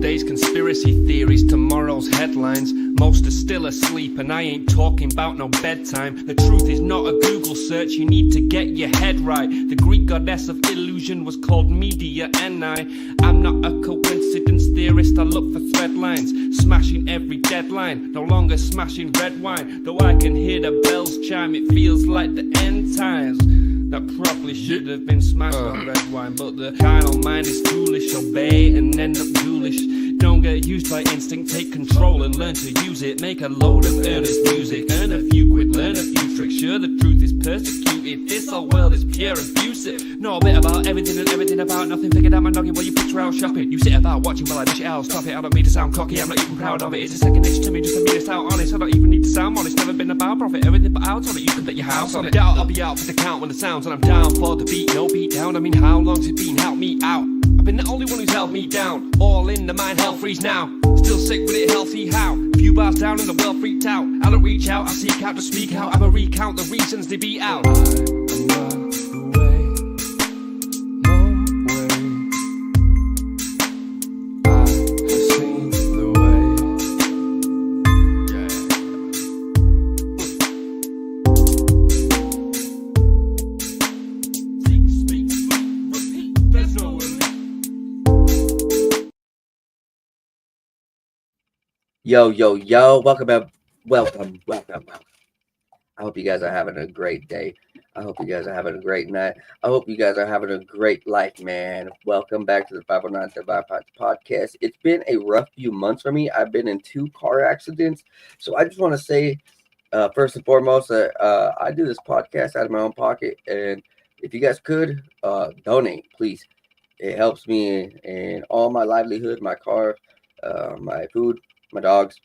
Yesterday's conspiracy theories, tomorrow's headlines. Most are still asleep and I ain't talking about no bedtime. The truth is not a Google search, you need to get your head right. The Greek goddess of illusion was called Media I'm not a coincidence theorist, I look for thread lines. Smashing every deadline, no longer smashing red wine. Though I can hear the bells chime, it feels like the end times. That probably should have been smashed on red wine. But the carnal mind is foolish, obey and end up ghoulish. Don't get used by instinct, take control and learn to use it. Make a load of earnest music, earn a few quid, learn a few tricks. Sure, the truth is persecuted, this whole world is pure abusive. Know a bit about everything and everything about nothing. Figured out my noggin while you picture out shopping. You sit about watching while I dish it out, stop it. I don't mean to sound cocky, I'm not even proud of it. It's a second nature to me, just to me it's out honest. I don't even need to sound honest, never been about profit. Everything but out on it, you can bet your house on it. Doubt I'll be out for the count when the sounds, and I'm down for the beat, no beat down. I mean, how long's it been? Help me out. I've been the only one who's held me down. All in the mind, hell freeze now. Still sick with it, healthy how? Few bars down and the world freaked out. I don't reach out, I seek out to speak out. I'ma recount the reasons they beat out. I'm not the way, no way. I have seen the way. Seek, speak, repeat, there's no relief. Yo, welcome back. Welcome. I hope you guys are having a great day. I hope you guys are having a great night. I hope you guys are having a great life, man. Welcome back to the 509 Divine Podcast. It's been a rough few months for me. I've been in 2 car accidents. So I just want to say, first and foremost, that I do this podcast out of my own pocket. And if you guys could, donate, please. It helps me in all my livelihood, my car, my food, my dogs.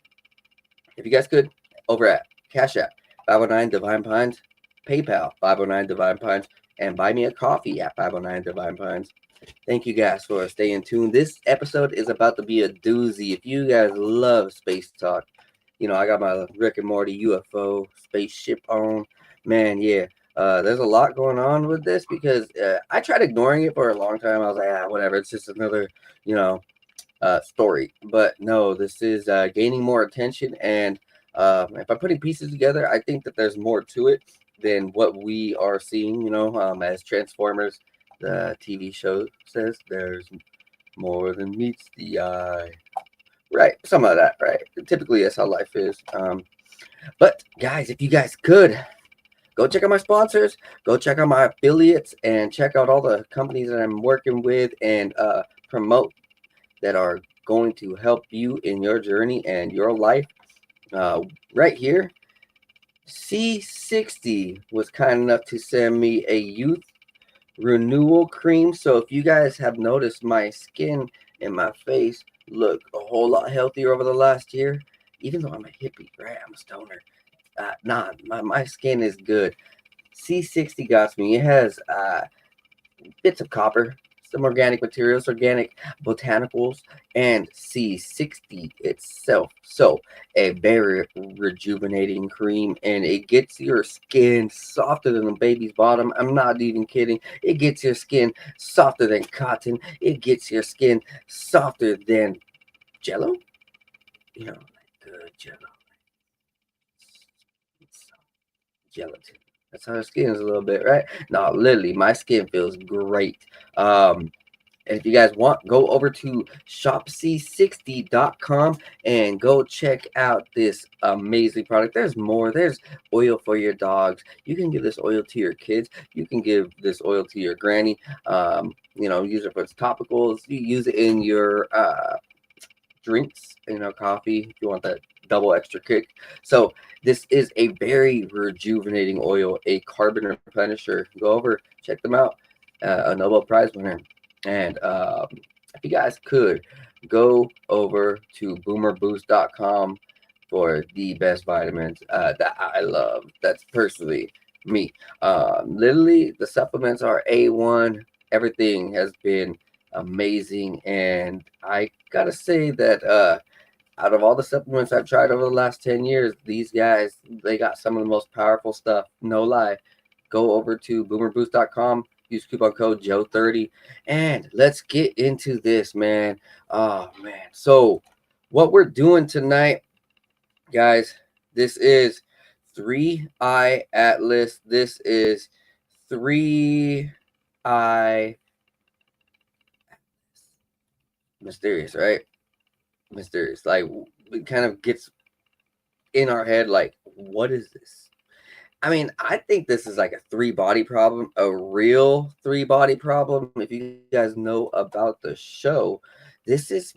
If you guys could, over at Cash App, 509 Divine Pines, PayPal, 509 Divine Pines, and buy me a coffee at 509 Divine Pines. Thank you guys for staying tuned. This episode is about to be a doozy. If you guys love space talk, you know, I got my Rick and Morty UFO spaceship on. Man, yeah. There's a lot going on with this because I tried ignoring it for a long time. I was like, whatever. It's just another, story. But no, this is gaining more attention, and if I'm putting pieces together, I think that there's more to it than what we are seeing. As Transformers, the TV show says, there's more than meets the eye. Right, some of that, right? Typically, that's how life is. But guys, if you guys could, go check out my sponsors, go check out my affiliates, and check out all the companies that I'm working with and promote that are going to help you in your journey and your life. Right here, C60 was kind enough to send me a youth renewal cream. So if you guys have noticed, my skin and my face look a whole lot healthier over the last year, even though I'm a hippie, right? I'm a stoner. My skin is good. C60 got me. It has bits of copper, some organic materials, organic botanicals, and C60 itself. So a very rejuvenating cream, and it gets your skin softer than a baby's bottom. I'm not even kidding. It gets your skin softer than cotton. It gets your skin softer than Jello. Like good Jello. Gelatin. That's how her skin is a little bit, right? No, literally, my skin feels great. And if you guys want, go over to shopc60.com and go check out this amazing product. There's more. There's oil for your dogs. You can give this oil to your kids. You can give this oil to your granny. Use it for its topicals. You use it in your drinks, coffee, if you want that double extra kick. So this is a very rejuvenating oil, a carbon replenisher. Go over, check them out. A Nobel Prize winner. And if you guys could, go over to boomerboost.com for the best vitamins that I love. That's personally me. Literally, the supplements are A1. Everything has been amazing. And I gotta say that out of all the supplements I've tried over the last 10 years, these guys, they got some of the most powerful stuff. No lie. Go over to boomerboost.com. Use coupon code Joe30. And let's get into this, man. Oh, man. So, what we're doing tonight, guys, this is 3iAtlas. This is 3i mysterious, right? Mysterious. Like, it kind of gets in our head, like, what is this? I mean, I think this is like a 3-body problem, a real 3-body problem. If you guys know about the show, this is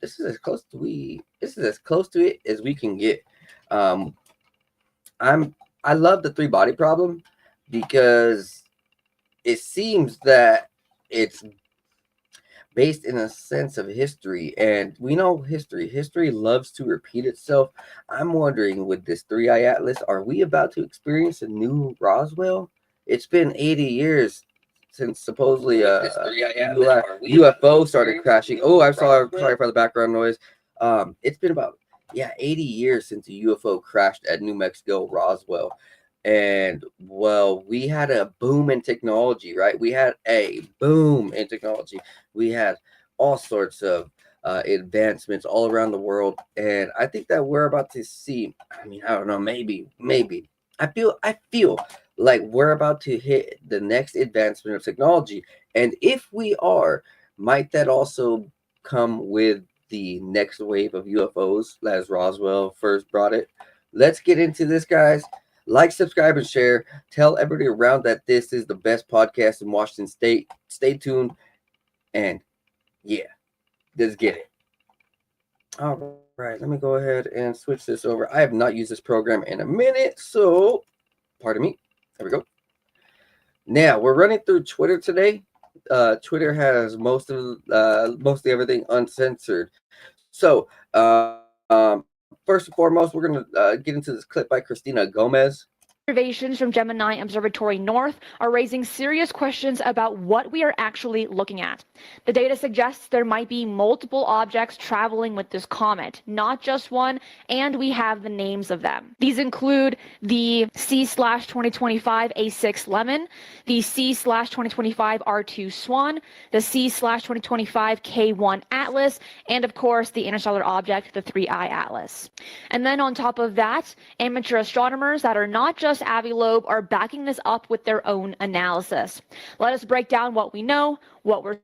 as close to it as we can get. I love the 3-body problem because it seems that it's based in a sense of history, and we know history loves to repeat itself. I'm wondering, with this 3iAtlas, are we about to experience a new Roswell? It's been 80 years since supposedly a UFO started crashing. Oh, I'm sorry for the background noise. It's been about 80 years since a UFO crashed at New Mexico Roswell. And well, we had a boom in technology, right? We had a boom in technology. We had all sorts of advancements all around the world, and I think that we're about to see. I mean, I don't know. Maybe. I feel like we're about to hit the next advancement of technology, and if we are, might that also come with the next wave of UFOs, as Roswell first brought it? Let's get into this, guys. Like, subscribe, and share. Tell everybody around that this is the best podcast in Washington State. Stay tuned. And yeah, let's get it. All right, let me go ahead and switch this over. I have not used this program in a minute, so pardon me. There we go. Now, we're running through Twitter today. Twitter has mostly everything uncensored. So, first and foremost, we're going to get into this clip by Christina Gomez. Observations from Gemini Observatory North are raising serious questions about what we are actually looking at. The data suggests there might be multiple objects traveling with this comet, not just one, and we have the names of them. These include the C/2025 A6 Lemon, the C/2025 R2 Swan, the C/2025 K1 Atlas, and of course the interstellar object, the 3iAtlas. And then on top of that, amateur astronomers that are not just Avi Loeb are backing this up with their own analysis. Let us break down what we know, what we're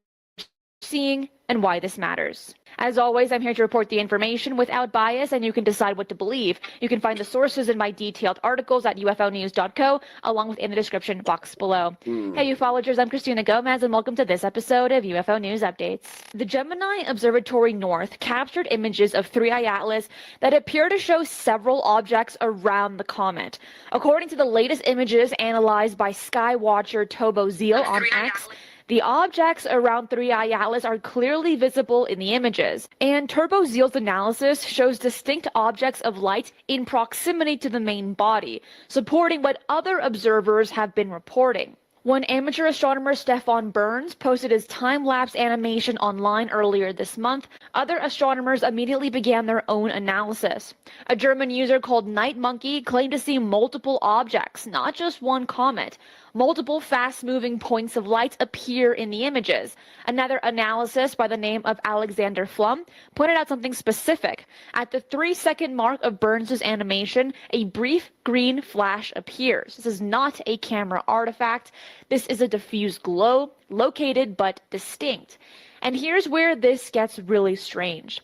seeing, and why this matters. As always, I'm here to report the information without bias, and you can decide what to believe. You can find the sources in my detailed articles at ufonews.co, along with in the description box below. Hey ufologers, I'm Christina Gomez, and welcome to this episode of UFO News Updates. The Gemini Observatory North captured images of 3iAtlas that appear to show several objects around the comet. According to the latest images analyzed by Skywatcher Tobo Zeal on X, the objects around 3iAtlas are clearly visible in the images, and Turbo Zeal's analysis shows distinct objects of light in proximity to the main body, supporting what other observers have been reporting. When amateur astronomer Stefan Burns posted his time-lapse animation online earlier this month, other astronomers immediately began their own analysis. A German user called Night Monkey claimed to see multiple objects, not just one comet. Multiple fast-moving points of light appear in the images. Another analysis by the name of Alexander Flum pointed out something specific. At the 3-second mark of Burns' animation, a brief green flash appears. This is not a camera artifact. This is a diffuse glow, located but distinct. And here's where this gets really strange.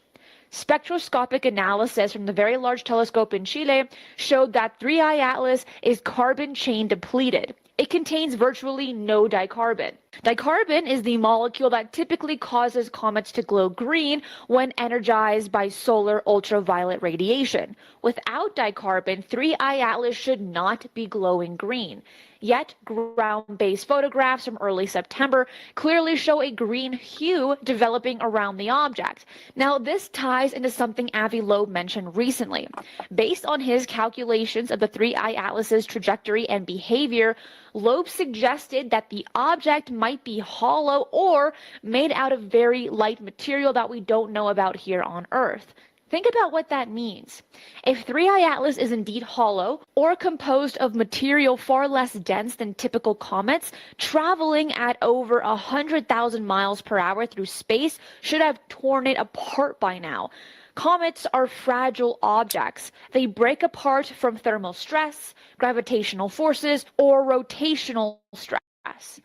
Spectroscopic analysis from the Very Large Telescope in Chile showed that 3iAtlas is carbon chain depleted. It contains virtually no dicarbon. Dicarbon is the molecule that typically causes comets to glow green when energized by solar ultraviolet radiation. Without dicarbon, 3iAtlas should not be glowing green. Yet, ground-based photographs from early September clearly show a green hue developing around the object. Now, this ties into something Avi Loeb mentioned recently. Based on his calculations of the 3iAtlas's trajectory and behavior, Loeb suggested that the object might be hollow or made out of very light material that we don't know about here on Earth. Think about what that means. If 3iAtlas is indeed hollow, or composed of material far less dense than typical comets, traveling at over 100,000 miles per hour through space should have torn it apart by now. Comets are fragile objects. They break apart from thermal stress, gravitational forces, or rotational stress.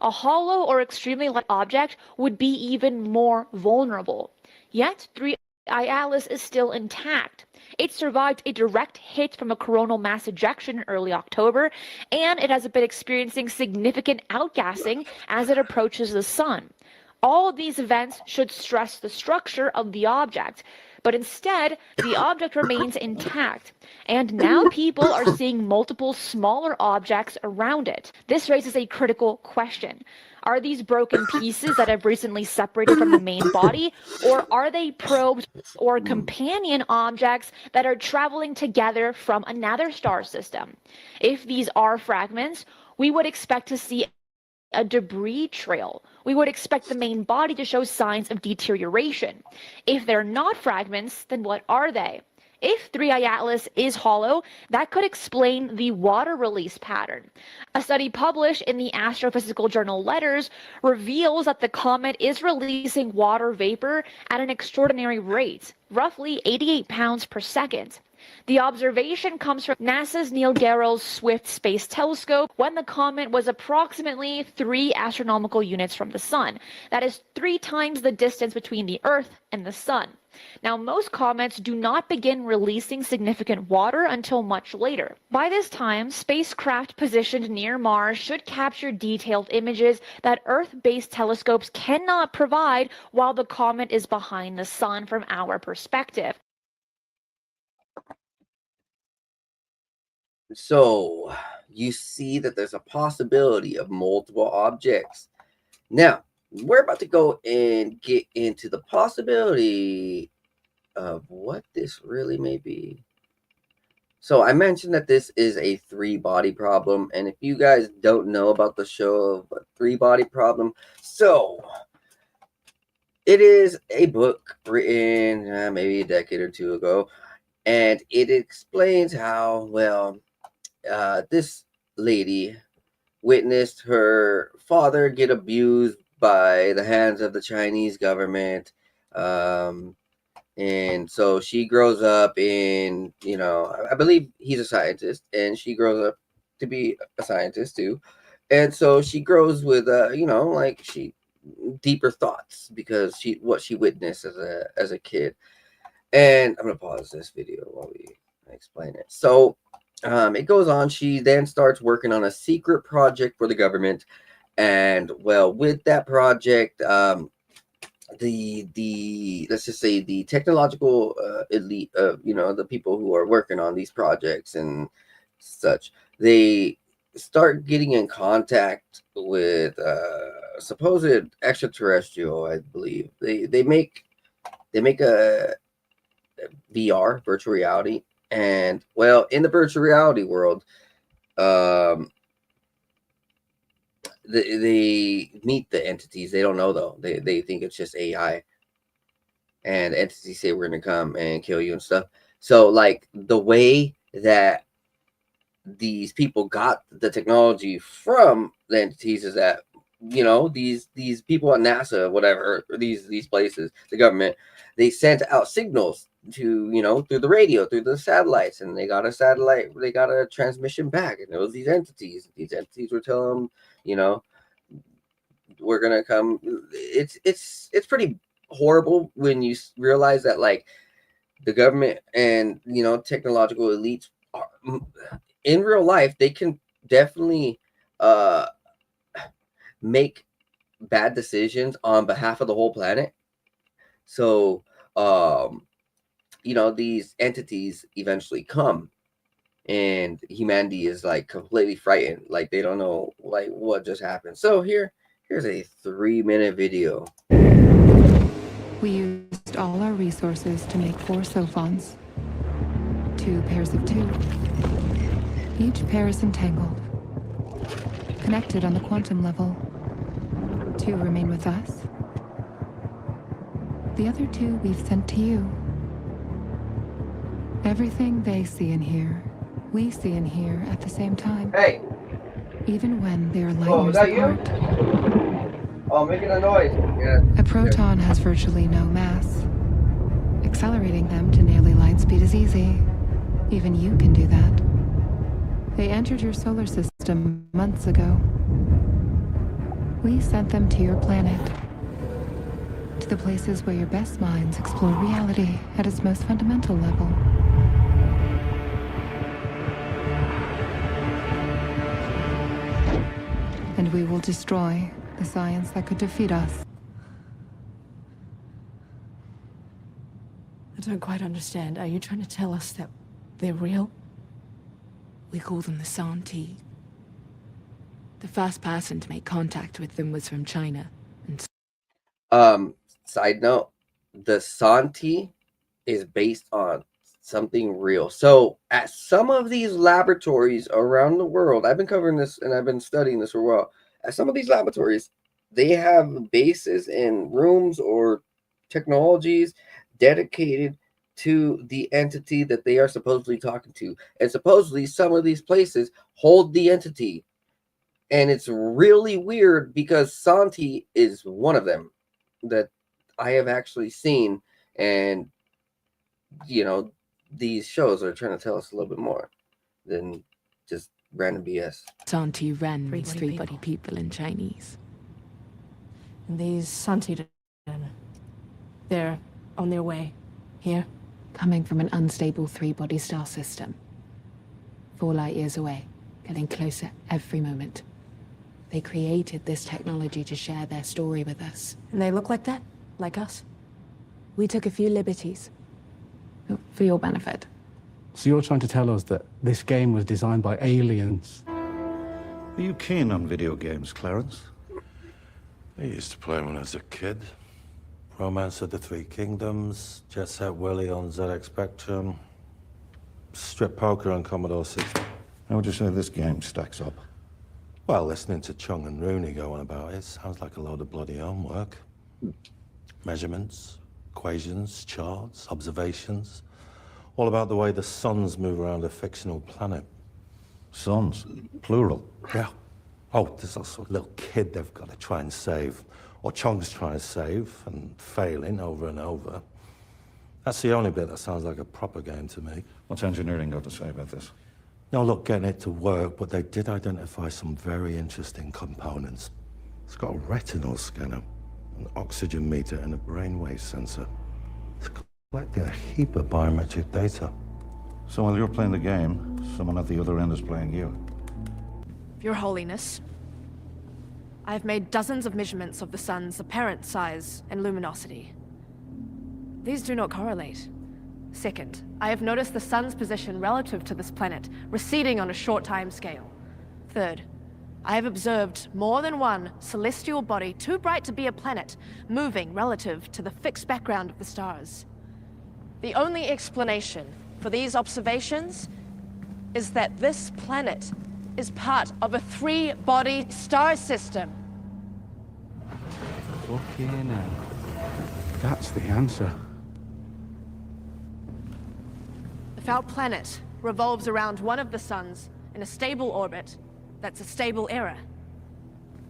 A hollow or extremely light object would be even more vulnerable. Yet, 3iAtlas is still intact. It survived a direct hit from a coronal mass ejection in early October, and it has been experiencing significant outgassing as it approaches the sun. All these events should stress the structure of the object, but instead, the object remains intact, and now people are seeing multiple smaller objects around it. This raises a critical question. Are these broken pieces that have recently separated from the main body, or are they probes or companion objects that are traveling together from another star system? If these are fragments, we would expect to see a debris trail. We would expect the main body to show signs of deterioration. If they're not fragments, then what are they? If 3iAtlas is hollow, that could explain the water release pattern. A study published in the astrophysical journal Letters reveals that the comet is releasing water vapor at an extraordinary rate, roughly 88 pounds per second. The observation comes from NASA's Neil Gehrels Swift Space Telescope when the comet was approximately 3 astronomical units from the sun. That is 3 times the distance between the Earth and the sun. Now, most comets do not begin releasing significant water until much later. By this time, spacecraft positioned near Mars should capture detailed images that Earth-based telescopes cannot provide while the comet is behind the sun from our perspective. So you see that there's a possibility of multiple objects. Now, we're about to go and get into the possibility of what this really may be. So I mentioned that this is a 3-body problem. And if you guys don't know about the show of a 3-body problem, so it is a book written maybe a decade or 2 ago. And it explains how, well, this lady witnessed her father get abused by the hands of the Chinese government. And so she grows up in, I believe he's a scientist, and she grows up to be a scientist too. And so she grows with, deeper thoughts because what she witnessed as a kid. And I'm going to pause this video while we explain it. So it goes on. She then starts working on a secret project for the government. And, well, with that project, let's just say the technological elite of, the people who are working on these projects and such, they start getting in contact with supposed extraterrestrial, I believe. They make a VR, virtual reality. And, well, in the virtual reality world, they meet the entities. They don't know, though. They think it's just AI. And entities say, we're going to come and kill you and stuff. So, like, the way that these people got the technology from the entities is that, these people at NASA, whatever, these places, the government, they sent out signals to, through the radio, through the satellites, and they got a transmission back, and it was these entities were telling them, we're gonna come. It's pretty horrible when you realize that, like, the government and technological elites are, in real life, they can definitely make bad decisions on behalf of the whole planet. So these entities eventually come, and humanity is, like, completely frightened, like they don't know, like, what just happened. So here's a 3-minute video. We used all our resources to make 4 sophons. 2 pairs of 2. Each pair is entangled, connected on the quantum level. 2 remain with us. The other 2 we've sent to you. Everything they see and hear, we see and hear at the same time. Hey! Even when they are light Oh, was years that you? apart. Oh, making a noise. Yeah. A proton has virtually no mass. Accelerating them to nearly light speed is easy. Even you can do that. They entered your solar system months ago. We sent them to your planet. To the places where your best minds explore reality at its most fundamental level. And we will destroy the science that could defeat us. I don't quite understand. Are you trying to tell us that they're real? We call them the Santi. The first person to make contact with them was from China. And Side note, the Santi is based on something real. So at some of these laboratories around the world, I've been covering this and I've been studying this for a while. At some of these laboratories, they have bases in rooms or technologies dedicated to the entity that they are supposedly talking to. And supposedly some of these places hold the entity. And it's really weird because Santi is one of them that I have actually seen. And, you know, these shows are trying to tell us a little bit more than just random BS. Santi Ren means Three-body three-body people in Chinese. And these Santi, they're on their way here. Coming from an unstable three-body star system. 4 light years away, getting closer every moment. They created this technology to share their story with us. And they look like that? Like us? We took a few liberties. For your benefit. So you're trying to tell us that this game was designed by aliens? Are you keen on video games, Clarence? I used to play when I was a kid. Romance of the Three Kingdoms, Jet Set Willy on ZX Spectrum, Strip Poker on Commodore 60. How would you say this game stacks up? Well, listening to Chung and Rooney go on about it sounds like a load of bloody homework. Measurements, equations, charts, observations. All about the way the suns move around a fictional planet. Sons, plural. Yeah. Oh, there's also a little kid they've got to try and save. Or Chong's trying to save and failing over and over. That's the only bit that sounds like a proper game to me. What's engineering got to say about this? No, look, getting it to work, but they did identify some very interesting components. It's got a retinal scanner, an oxygen meter, and a brainwave sensor. It's collecting a heap of biometric data. So while you're playing the game, someone at the other end is playing you. Your Holiness, I have made dozens of measurements of the sun's apparent size and luminosity. These do not correlate. Second, I have noticed the sun's position relative to this planet receding on a short time scale. Third, I have observed more than one celestial body too bright to be a planet moving relative to the fixed background of the stars. The only explanation for these observations is that this planet is part of a three-body star system. Fucking hell. That's the answer. If our planet revolves around one of the suns in a stable orbit, that's a stable era.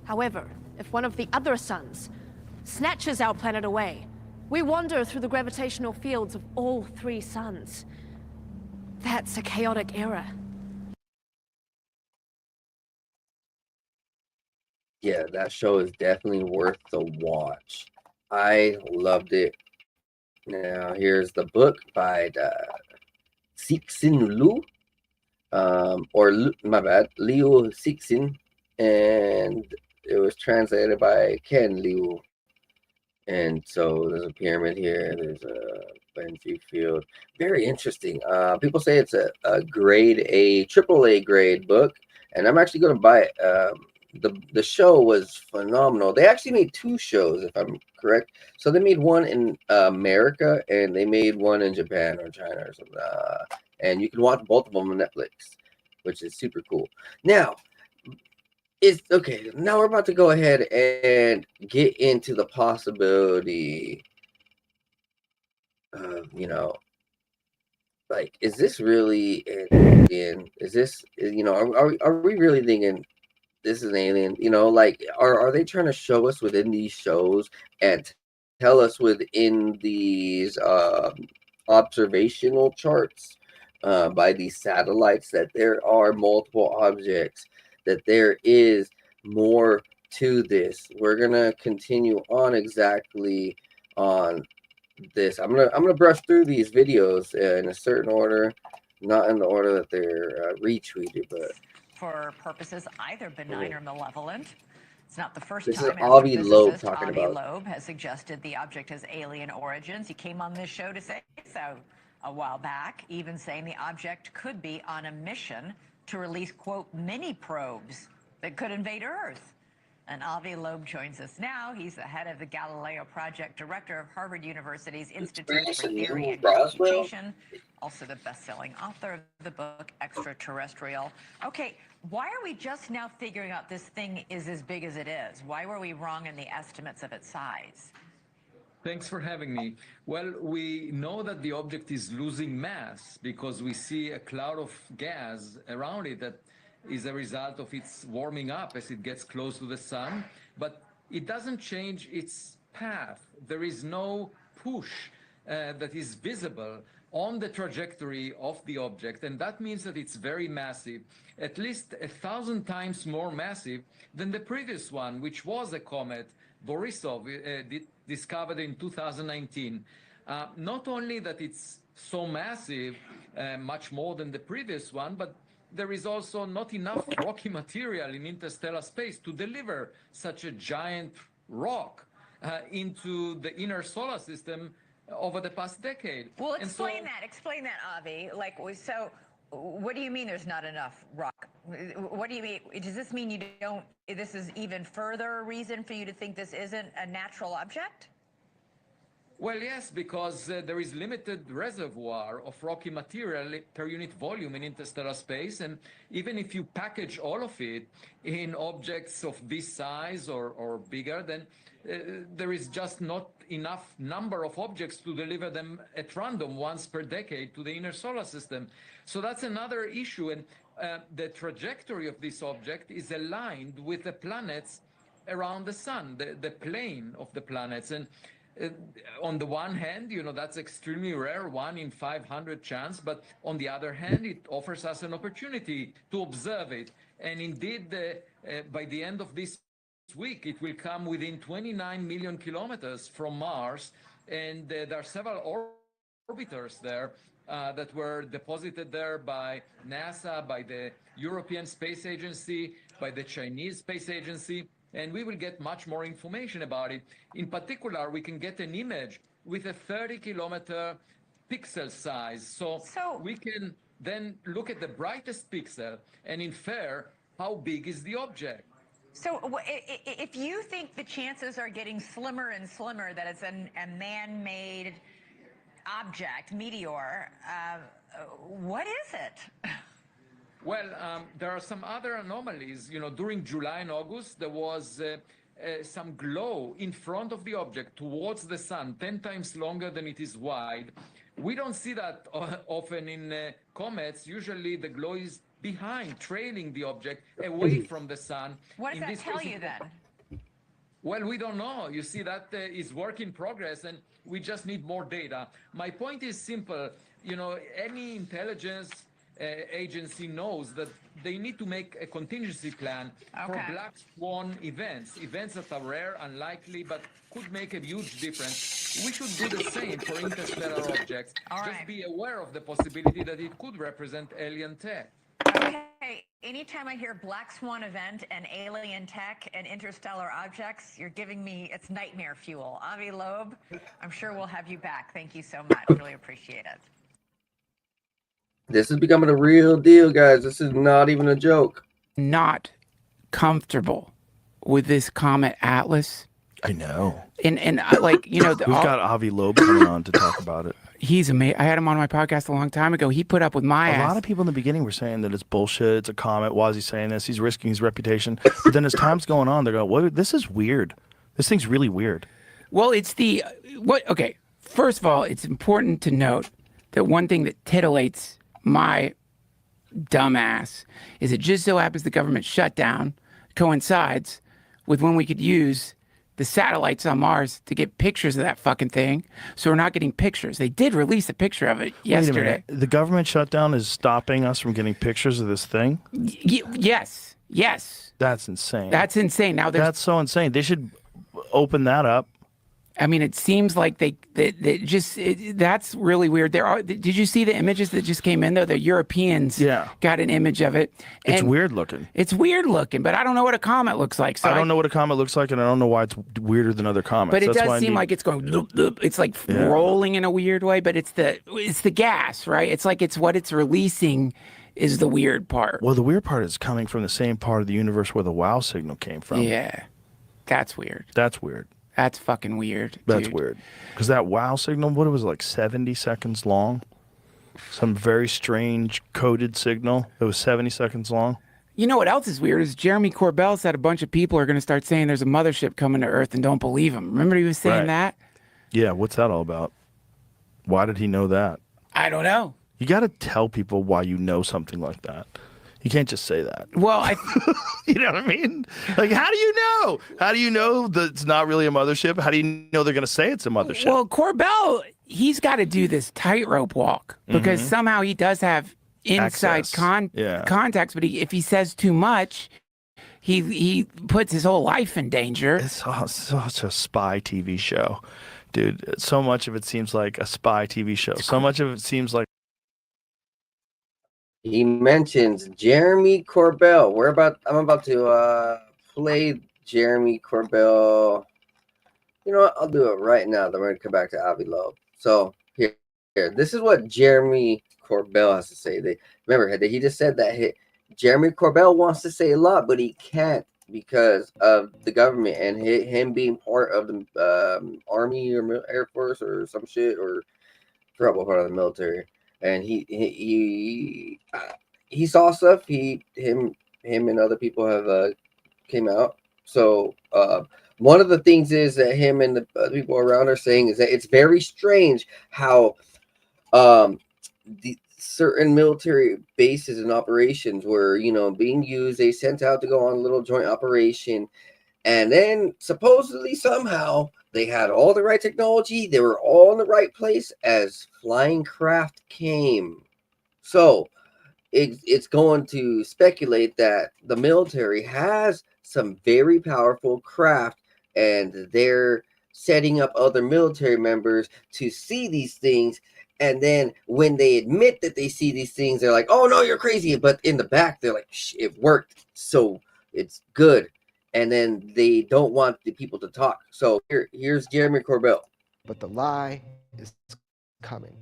However, if one of the other suns snatches our planet away, we wander through the gravitational fields of all 3 suns. That's a chaotic era. Yeah, that show is definitely worth the watch. I loved it. Now, here's the book by Cixin Liu, Liu Cixin, and it was translated by Ken Liu. And so there's a pyramid here, there's a Benji field. Very interesting. People say it's a grade A, AAA grade book, and I'm actually going to buy it. The show was phenomenal. They actually made 2 shows, if I'm correct. So they made one in America, and they made one in Japan or China or something. And you can watch both of them on Netflix, which is super cool. Now, now we're about to go ahead and get into the possibility of, like, is this really an alien? Is this, you know, are we really thinking this is an alien? You know, like, are they trying to show us within these shows and tell us within these observational charts by these satellites that there are multiple objects, that there is more to this? We're gonna continue on exactly on this. I'm gonna brush through these videos in a certain order, not in the order that they're retweeted, but for purposes either benign or malevolent. It's not the first this is time Avi Loeb astrophysicist talking Avi about. Loeb has suggested the object has alien origins. He came on this show to say so a while back, even saying the object could be on a mission to release, quote, mini probes that could invade Earth. And Avi Loeb joins us now. He's the head of the Galileo Project, director of Harvard University's Institute for Theory and Computation, also the best-selling author of the book Extraterrestrial. Okay, why are we just now figuring out this thing is as big as it is? Why were we wrong in the estimates of its size? Thanks for having me. Well, we know that the object is losing mass because we see a cloud of gas around it that is a result of its warming up as it gets close to the sun, but it doesn't change its path. There is no push that is visible on the trajectory of the object, and that means that it's very massive, at least 1,000 times more massive than the previous one, which was a comet, Borisov, discovered in 2019. Not only that it's so massive, much more than the previous one, but there is also not enough rocky material in interstellar space to deliver such a giant rock into the inner solar system over the past decade. Well, explain that, Avi. Like, so what do you mean there's not enough rock? What do you mean? Does this mean you don't, this is even further reason for you to think this isn't a natural object? Well, yes, because there is limited reservoir of rocky material per unit volume in interstellar space, and even if you package all of it in objects of this size or bigger, then there is just not enough number of objects to deliver them at random once per decade to the inner solar system. So that's another issue, and the trajectory of this object is aligned with the planets around the sun, the plane of the planets. And on the one hand, you know, that's extremely rare, 1 in 500 chance, but on the other hand, it offers us an opportunity to observe it. And indeed, by the end of this week, it will come within 29 million kilometers from Mars, and there are several orbiters there that were deposited there by NASA, by the European Space Agency, by the Chinese Space Agency. And we will get much more information about it. In particular, we can get an image with a 30-kilometer pixel size. So we can then look at the brightest pixel and infer how big is the object. So if you think the chances are getting slimmer and slimmer that it's a man-made object, meteor, what is it? Well, there are some other anomalies. You know, during July and August, there was some glow in front of the object towards the sun, 10 times longer than it is wide. We don't see that often in comets. Usually the glow is behind, trailing the object away from the sun. What does that tell you then? Well, we don't know. You see, that is work in progress, and we just need more data. My point is simple. You know, any intelligence agency knows that they need to make a contingency plan for black swan events that are rare, unlikely, but could make a huge difference. We should do the same for interstellar objects. Just be aware of the possibility that it could represent alien tech. Okay, anytime I hear black swan event and alien tech and interstellar objects, you're giving me, it's nightmare fuel. Avi Loeb, I'm sure we'll have you back. Thank you so much. Really appreciate it. This is becoming a real deal, guys. This is not even a joke. Not comfortable with this Comet Atlas. I know. And like, you know, we've got Avi Loeb coming on to talk about it. He's amazing. I had him on my podcast a long time ago. He put up with my ass. A lot of people in the beginning were saying that it's bullshit. It's a comet. Why is he saying this? He's risking his reputation. But then as time's going on, they're going, "What? This is weird. This thing's really weird." Well, it's the what? Okay. First of all, it's important to note the one thing that titillates my dumbass is it just so happens the government shutdown coincides with when we could use the satellites on Mars to get pictures of that fucking thing. So we're not getting pictures. They did release a picture of it yesterday. Wait a minute. The government shutdown is stopping us from getting pictures of this thing? Yes. Yes. That's insane. That's insane. Now that's so insane. They should open that up. I mean, it seems like that's really weird. Did you see the images that just came in though? The Europeans got an image of it. It's weird looking. It's weird looking, but I don't know what a comet looks like. So I don't know what a comet looks like, and I don't know why it's weirder than other comets. But it does seem like it's going loop, loop. It's like rolling in a weird way, but it's the gas, right? It's like it's what it's releasing is the weird part. Well, the weird part is coming from the same part of the universe where the WOW signal came from. Yeah. That's weird. That's weird. That's fucking weird. That's dude. weird. Because that WOW signal, what was it, like 70 seconds long? Some very strange coded signal that was 70 seconds long. You know what else is weird is Jeremy Corbell said a bunch of people are going to start saying there's a mothership coming to Earth and don't believe him. Remember he was saying that? Yeah, what's that all about? Why did he know that? I don't know. You got to tell people why you know something like that. You can't just say that. Well, you know what I mean? Like, how do you know? How do you know that it's not really a mothership? How do you know they're going to say it's a mothership? Well, Corbell, he's got to do this tightrope walk because somehow he does have inside contacts, but if he says too much, he puts his whole life in danger. It's such a spy TV show, dude. So much of it seems like a spy TV show. So much of it seems like. He mentions Jeremy Corbell. I'm about to play Jeremy Corbell. You know what? I'll do it right now. Then we're gonna come back to Avi Loeb. So here. This is what Jeremy Corbell has to say. Remember, he just said that Jeremy Corbell wants to say a lot, but he can't because of the government and him being part of the Army or Air Force or some shit, or I forgot what part of the military. And he saw stuff. Him and other people have came out. So one of the things is that him and the people around are saying is that it's very strange how the certain military bases and operations were being used. They sent out to go on a little joint operation, and then supposedly somehow they had all the right technology. They were all in the right place as flying craft came. So it's going to speculate that the military has some very powerful craft, and they're setting up other military members to see these things. And then when they admit that they see these things, they're like, oh, no, you're crazy. But in the back, they're like, it worked. So it's good. And then they don't want the people to talk. So here's Jeremy Corbell. But the lie is coming.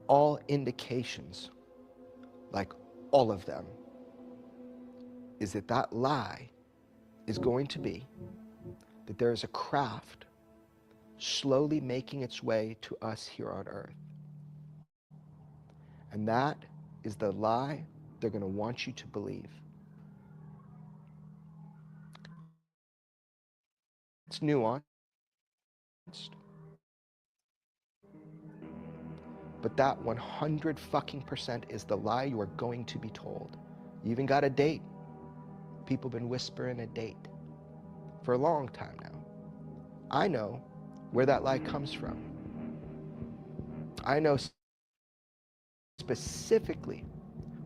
All indications, like all of them, is that lie is going to be that there is a craft slowly making its way to us here on Earth. And that is the lie they're going to want you to believe. It's nuanced, but that 100% is the lie you are going to be told. You even got a date. People have been whispering a date for a long time now. I know where that lie comes from. I know specifically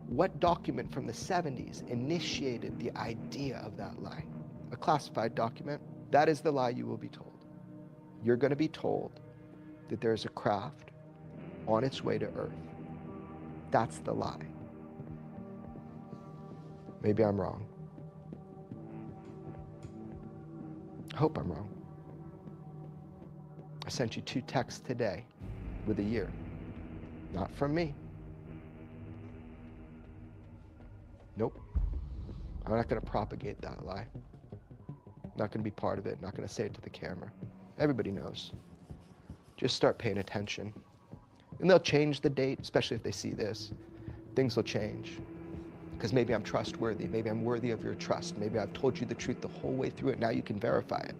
what document from the 70s initiated the idea of that lie. A classified document. That is the lie you will be told. You're going to be told that there's a craft on its way to Earth. That's the lie. Maybe I'm wrong. I hope I'm wrong. I sent you 2 texts today with a year. Not from me. Nope. I'm not going to propagate that lie. Not going to be part of it. Not going to say it to the camera. Everybody knows. Just start paying attention. And they'll change the date, especially if they see this. Things will change. Because maybe I'm trustworthy. Maybe I'm worthy of your trust. Maybe I've told you the truth the whole way through it. Now you can verify it.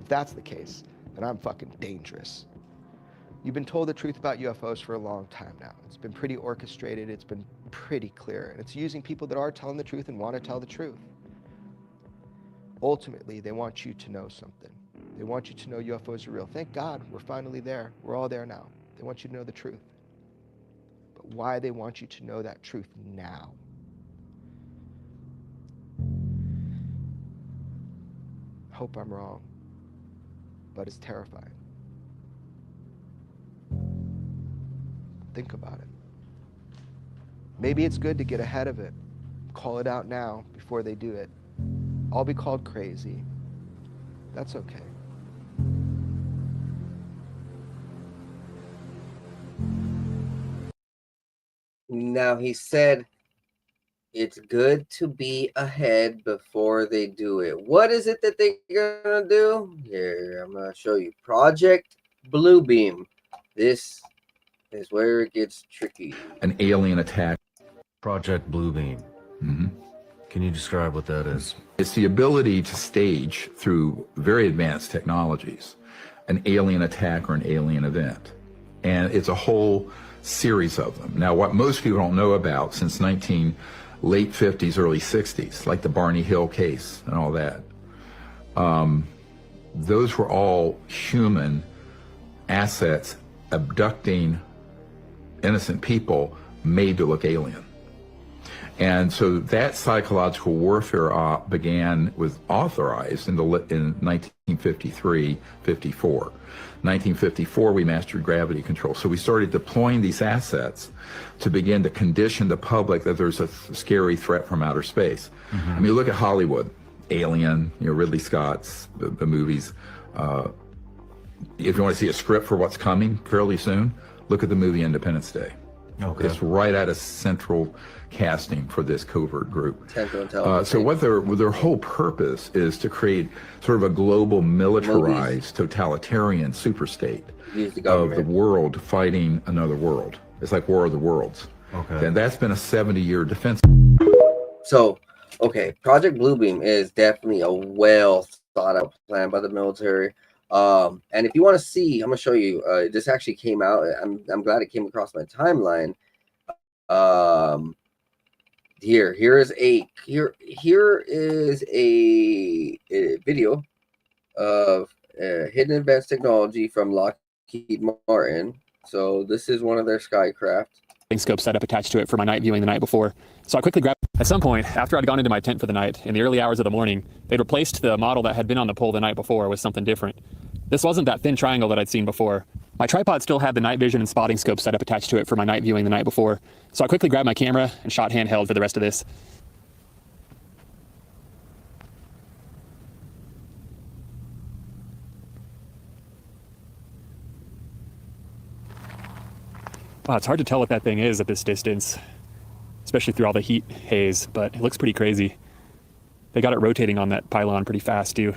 If that's the case, then I'm fucking dangerous. You've been told the truth about UFOs for a long time now. It's been pretty orchestrated, it's been pretty clear, and it's using people that are telling the truth and want to tell the truth. Ultimately, they want you to know something. They want you to know UFOs are real. Thank God we're finally there. We're all there now. They want you to know the truth. But why they want you to know that truth now? I hope I'm wrong, but it's terrifying. Think about it. Maybe it's good to get ahead of it. Call it out now before they do it. I'll be called crazy. That's okay. Now, he said it's good to be ahead before they do it. What is it that they're going to do? Here, I'm going to show you. Project Bluebeam. This is where it gets tricky. An alien attack. Project Bluebeam. Can you describe what that is? It's the ability to stage through very advanced technologies an alien attack or an alien event. And it's a whole series of them. Now, what most people don't know about since late 50s, early 60s, like the Barney Hill case and all that, those were all human assets abducting innocent people made to look alien. And so that psychological warfare was authorized in 1953, 54. 1954, we mastered gravity control. So we started deploying these assets to begin to condition the public that there's a scary threat from outer space. I mean, look at Hollywood, Alien, Ridley Scott's the movies. If you want to see a script for what's coming fairly soon, look at the movie Independence Day. Okay. It's right out of central casting for this covert group. So what their whole purpose is to create sort of a global militarized totalitarian superstate of the world fighting another world. It's like War of the Worlds. Okay. And that's been a 70-year defense. So, okay, Project Bluebeam is definitely a well thought out plan by the military. And if you want to see, I'm gonna show you. This actually came out. I'm glad it came across my timeline. Here is a video of hidden advanced technology from Lockheed Martin. So this is one of their skycraft. Scope setup attached to it for my night viewing the night before. So I quickly grabbed. At some point, after I'd gone into my tent for the night, in the early hours of the morning, they'd replaced the model that had been on the pole the night before with something different. This wasn't that thin triangle that I'd seen before. My tripod still had the night vision and spotting scope setup attached to it for my night viewing the night before. So I quickly grabbed my camera and shot handheld for the rest of this. Wow, it's hard to tell what that thing is at this distance, especially through all the heat haze, but it looks pretty crazy. They got it rotating on that pylon pretty fast, too.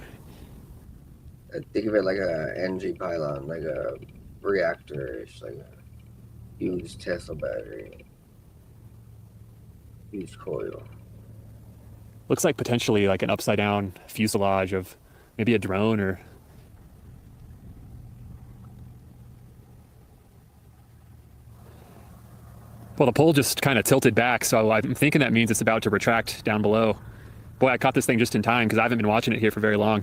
Think of it like a NG pylon, like a reactor-ish, like a huge Tesla battery, huge coil. Looks like potentially like an upside-down fuselage of maybe a drone or... Well, the pole just kind of tilted back, so I'm thinking that means it's about to retract down below. Boy, I caught this thing just in time because I haven't been watching it here for very long.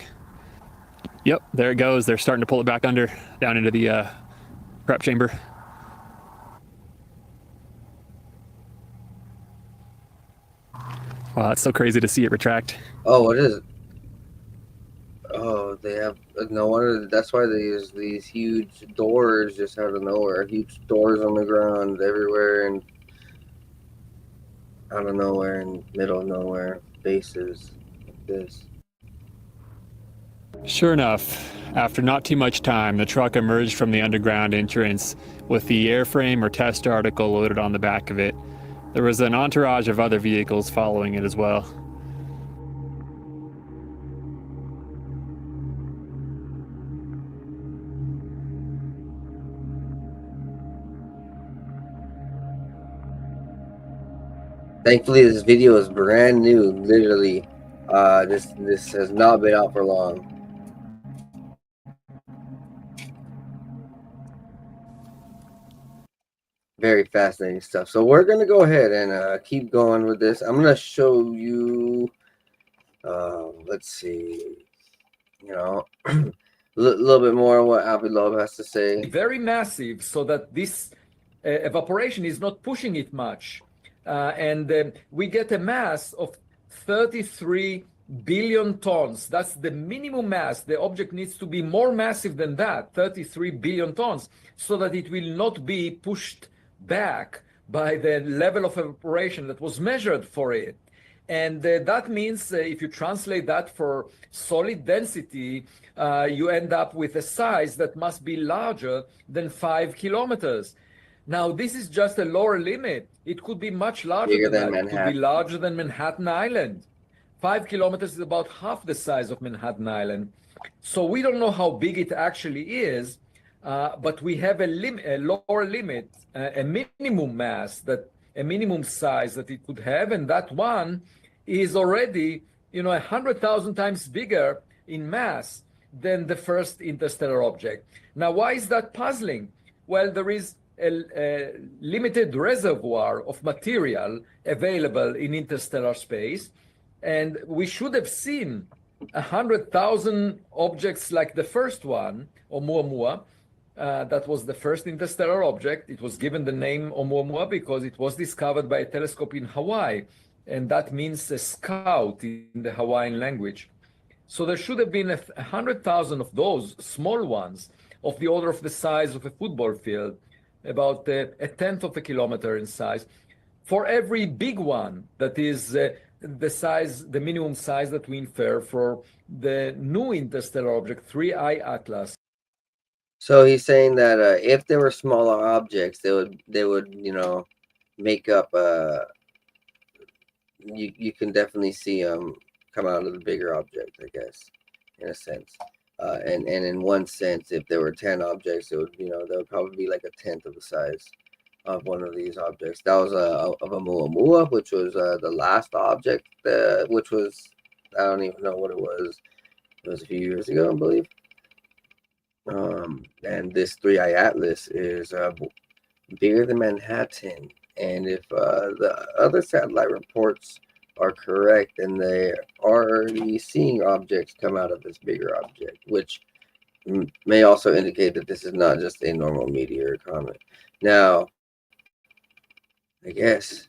Yep, there it goes. They're starting to pull it back under, down into the prep chamber. Wow, it's so crazy to see it retract. Oh, what is it? Oh, they have no wonder. That's why they use these huge doors just out of nowhere. Huge doors on the ground everywhere and out of nowhere and middle of nowhere. Bases like this. Sure enough, after not too much time, the truck emerged from the underground entrance with the airframe or test article loaded on the back of it. There was an entourage of other vehicles following it as well. Thankfully, this video is brand new. Literally, this has not been out for long. very fascinating stuff. So we're gonna go ahead and keep going with this. I'm gonna show you. Let's see. You know, a little bit more on what Abilov has to say. Very massive, so that this evaporation is not pushing it much. And we get a mass of 33 billion tons. That's the minimum mass. The object needs to be more massive than that, 33 billion tons, so that it will not be pushed back by the level of evaporation that was measured for it. And that means if you translate that for solid density, you end up with a size that must be larger than 5 kilometers. Now, this is just a lower limit. It could be much larger Bigger than than that. It could be larger than Manhattan Island. 5 kilometers is about half the size of Manhattan Island. So we don't know how big it actually is, but we have a lower limit, a minimum mass, a minimum size that it could have, and that one is already, 100,000 times bigger in mass than the first interstellar object. Now, why is that puzzling? Well, there is a limited reservoir of material available in interstellar space, and we should have seen 100,000 objects like the first one, Oumuamua. That was the first interstellar object. It was given the name Oumuamua because it was discovered by a telescope in Hawaii, and that means a scout in the Hawaiian language. So there should have been 100,000 of those small ones of the order of the size of a football field, about a tenth of a kilometer in size, for every big one that is the size, the minimum size that we infer for the new interstellar object, 3iAtlas. So he's saying that if there were smaller objects, they would make up. You can definitely see them come out of the bigger object, I guess, in a sense. And in one sense, if there were 10 objects, it would there would probably be like a tenth of the size of one of these objects. That was of Oumuamua, which was the last object, which was, I don't even know what it was. It was a few years ago, I believe. And this 3iAtlas is bigger than Manhattan. And if the other satellite reports are correct, then they're already seeing objects come out of this bigger object, which may also indicate that this is not just a normal meteor or comet. Now, I guess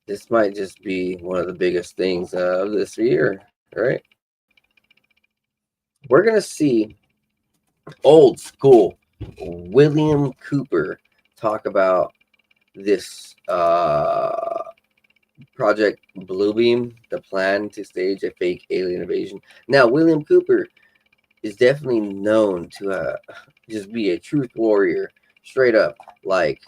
this might just be one of the biggest things of this year, right? We're going to see old school William Cooper talk about this Project Bluebeam, the plan to stage a fake alien invasion. Now, William Cooper is definitely known to just be a truth warrior, straight up. Like,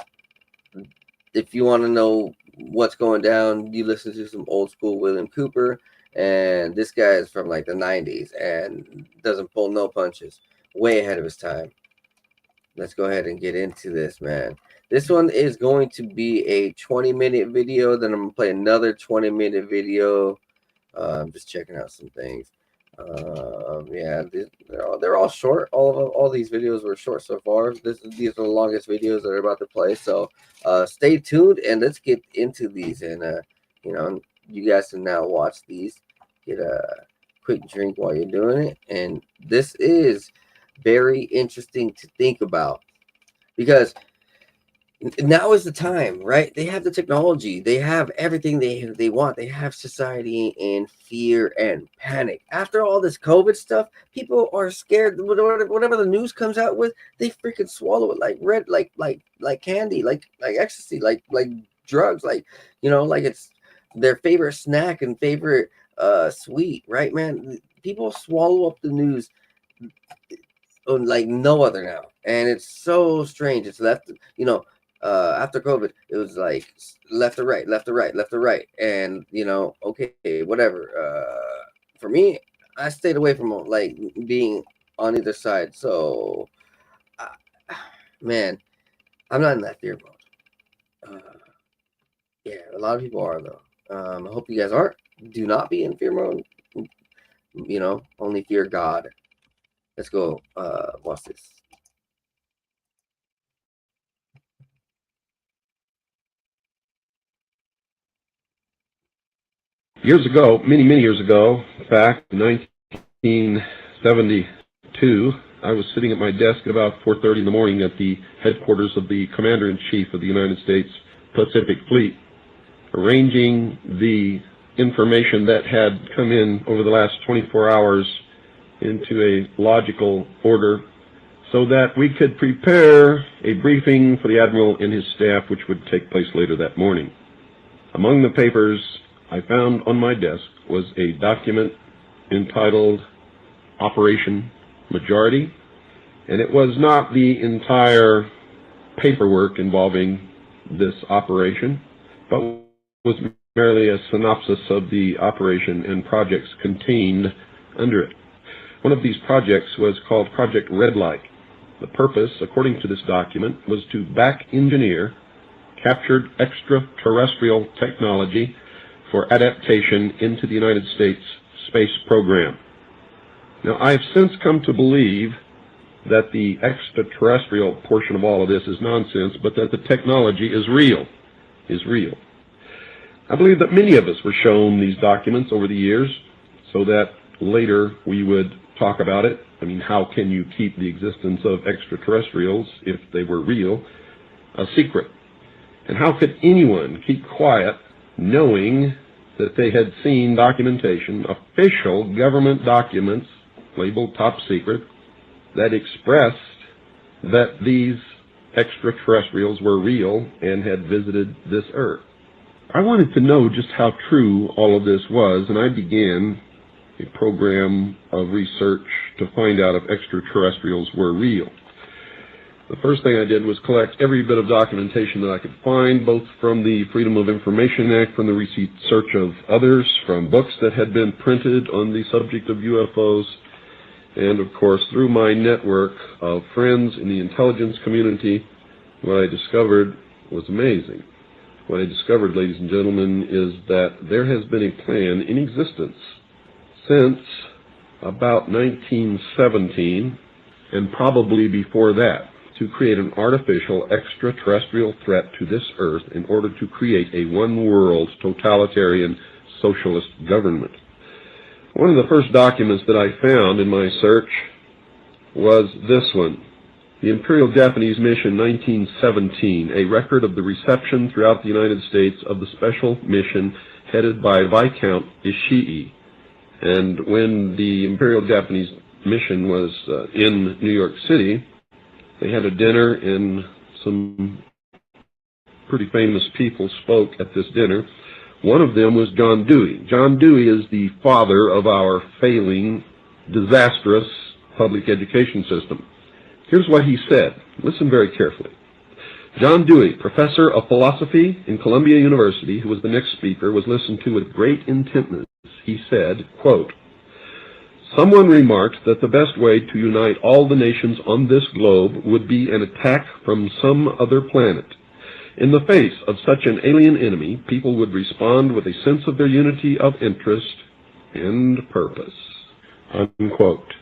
if you want to know what's going down, you listen to some old school William Cooper, and this guy is from like the 90s and doesn't pull no punches. Way ahead of his time. Let's go ahead and get into this, man. This one is going to be a 20-minute video. Then I'm going to play another 20-minute video. I'm just checking out some things. Yeah, they're all short. All these videos were short so far. These are the longest videos that are about to play. So stay tuned and let's get into these. And you guys can now watch these. Get a quick drink while you're doing it. And this is very interesting to think about because now is the time, right? They have the technology, they have everything they want. They have society in fear and panic. After all this COVID stuff, people are scared. Whatever the news comes out with, they freaking swallow it like candy, like ecstasy, like drugs, like it's their favorite snack and favorite sweet, right, man? People swallow up the news like no other now, and it's so strange. It's left, after COVID, it was like left to right, left to right, left to right, and okay, whatever. For me, I stayed away from like being on either side. So, man, I'm not in that fear mode. Yeah, a lot of people are though. I hope you guys aren't. Do not be in fear mode. Only fear God. Let's go watch this. Years ago, many years ago, in fact, in 1972, I was sitting at my desk at about 4:30 in the morning at the headquarters of the Commander-in-Chief of the United States Pacific Fleet, arranging the information that had come in over the last 24 hours into a logical order so that we could prepare a briefing for the Admiral and his staff, which would take place later that morning. Among the papers I found on my desk was a document entitled Operation Majority, and it was not the entire paperwork involving this operation, but was merely a synopsis of the operation and projects contained under it. One of these projects was called Project Red Light. The purpose, according to this document, was to back-engineer captured extraterrestrial technology for adaptation into the United States space program. Now, I've since come to believe that the extraterrestrial portion of all of this is nonsense, but that the technology is real. I believe that many of us were shown these documents over the years so that later we would talk about it. I mean, how can you keep the existence of extraterrestrials, if they were real, a secret? And how could anyone keep quiet knowing that they had seen documentation, official government documents labeled top secret, that expressed that these extraterrestrials were real and had visited this Earth? I wanted to know just how true all of this was, and I began a program of research to find out if extraterrestrials were real. The first thing I did was collect every bit of documentation that I could find, both from the Freedom of Information Act, from the research of others, from books that had been printed on the subject of UFOs, and of course through my network of friends in the intelligence community. What I discovered was amazing. What I discovered, ladies and gentlemen, is that there has been a plan in existence since about 1917, and probably before that, to create an artificial extraterrestrial threat to this Earth in order to create a one-world totalitarian socialist government. One of the first documents that I found in my search was this one, the Imperial Japanese Mission 1917, a record of the reception throughout the United States of the special mission headed by Viscount Ishii. And when the Imperial Japanese Mission was in New York City, they had a dinner, and some pretty famous people spoke at this dinner. One of them was John Dewey. John Dewey is the father of our failing, disastrous public education system. Here's what he said. Listen very carefully. John Dewey, professor of philosophy in Columbia University, who was the next speaker, was listened to with great intentness. He said, quote, "Someone remarked that the best way to unite all the nations on this globe would be an attack from some other planet. In the face of such an alien enemy, people would respond with a sense of their unity of interest and purpose." Unquote.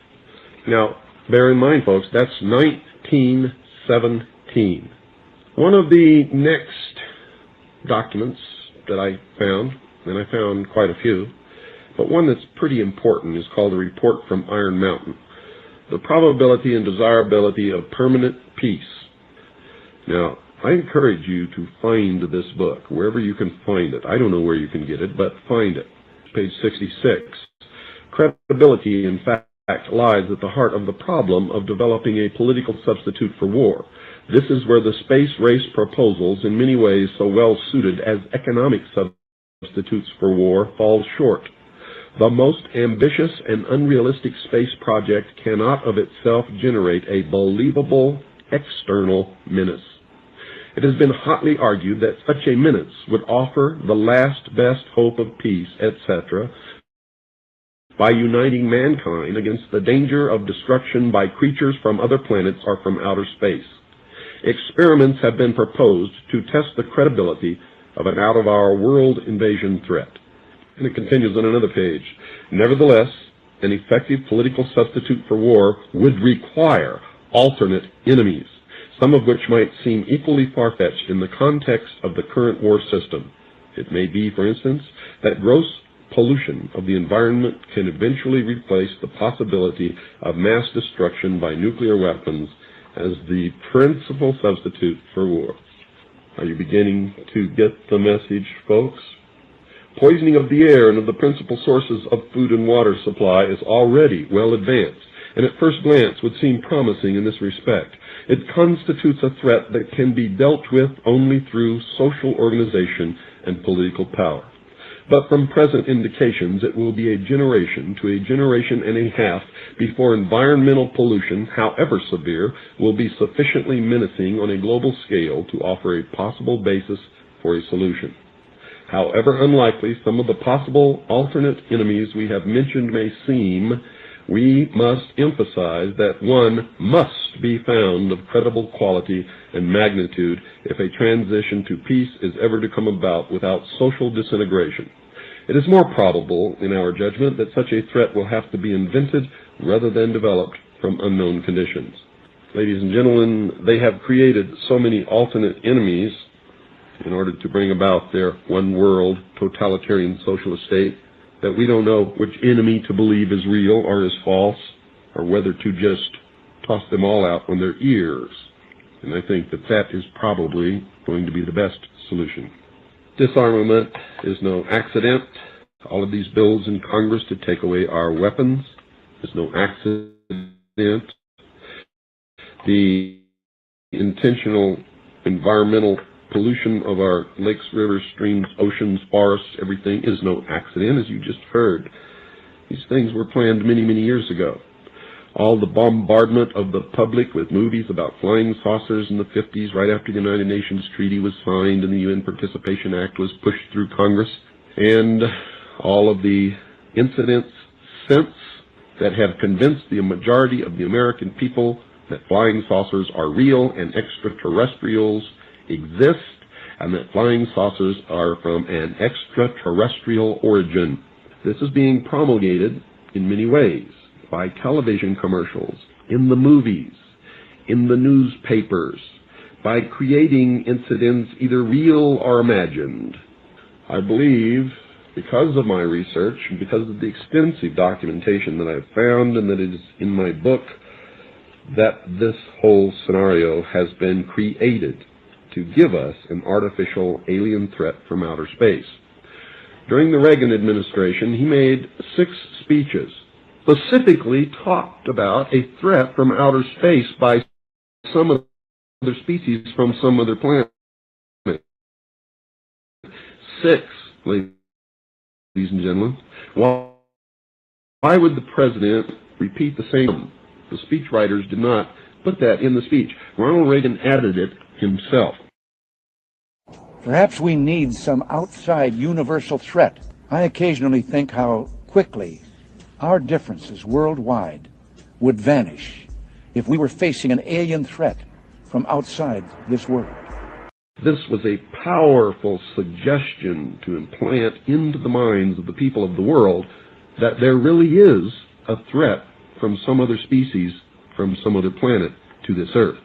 Now, bear in mind, folks, that's 1917. One of the next documents that I found, and I found quite a few, but one that's pretty important, is called a Report from Iron Mountain, the probability and desirability of permanent peace. Now, I encourage you to find this book, wherever you can find it. I don't know where you can get it, but find it. Page 66. Credibility, in fact, lies at the heart of the problem of developing a political substitute for war. This is where the space race proposals, in many ways so well suited as economic substitutes for war, fall short. The most ambitious and unrealistic space project cannot of itself generate a believable external menace. It has been hotly argued that such a menace would offer the last best hope of peace, etc., by uniting mankind against the danger of destruction by creatures from other planets or from outer space. Experiments have been proposed to test the credibility of an out-of-our-world invasion threat. And it continues on another page. Nevertheless, an effective political substitute for war would require alternate enemies, some of which might seem equally far-fetched in the context of the current war system. It may be, for instance, that gross pollution of the environment can eventually replace the possibility of mass destruction by nuclear weapons as the principal substitute for war. Are you beginning to get the message, folks? Poisoning of the air and of the principal sources of food and water supply is already well advanced, and at first glance would seem promising in this respect. It constitutes a threat that can be dealt with only through social organization and political power. But from present indications, it will be a generation to a generation and a half before environmental pollution, however severe, will be sufficiently menacing on a global scale to offer a possible basis for a solution. However unlikely some of the possible alternate enemies we have mentioned may seem, we must emphasize that one must be found of credible quality and magnitude if a transition to peace is ever to come about without social disintegration. It is more probable, in our judgment, that such a threat will have to be invented rather than developed from unknown conditions. Ladies and gentlemen, they have created so many alternate enemies in order to bring about their one-world totalitarian socialist state that we don't know which enemy to believe is real or is false, or whether to just toss them all out on their ears. And I think that that is probably going to be the best solution. Disarmament is no accident. All of these bills in Congress to take away our weapons is no accident. The intentional environmental pollution of our lakes, rivers, streams, oceans, forests, everything is no accident, as you just heard. These things were planned many, many years ago. All the bombardment of the public with movies about flying saucers in the 50s, right after the United Nations Treaty was signed and the UN Participation Act was pushed through Congress, and all of the incidents since that have convinced the majority of the American people that flying saucers are real and extraterrestrials exist, and that flying saucers are from an extraterrestrial origin. This is being promulgated in many ways, by television commercials, in the movies, in the newspapers, by creating incidents either real or imagined. I believe, because of my research, and because of the extensive documentation that I've found and that is in my book, that this whole scenario has been created to give us an artificial alien threat from outer space. During the Reagan administration, he made 6 speeches, specifically talked about a threat from outer space by some other species from some other planet. 6, ladies and gentlemen. Why would the president repeat the same? The speechwriters did not put that in the speech. Ronald Reagan added it himself. Perhaps we need some outside universal threat. I occasionally think how quickly our differences worldwide would vanish if we were facing an alien threat from outside this world. This was a powerful suggestion to implant into the minds of the people of the world that there really is a threat from some other species, from some other planet to this Earth.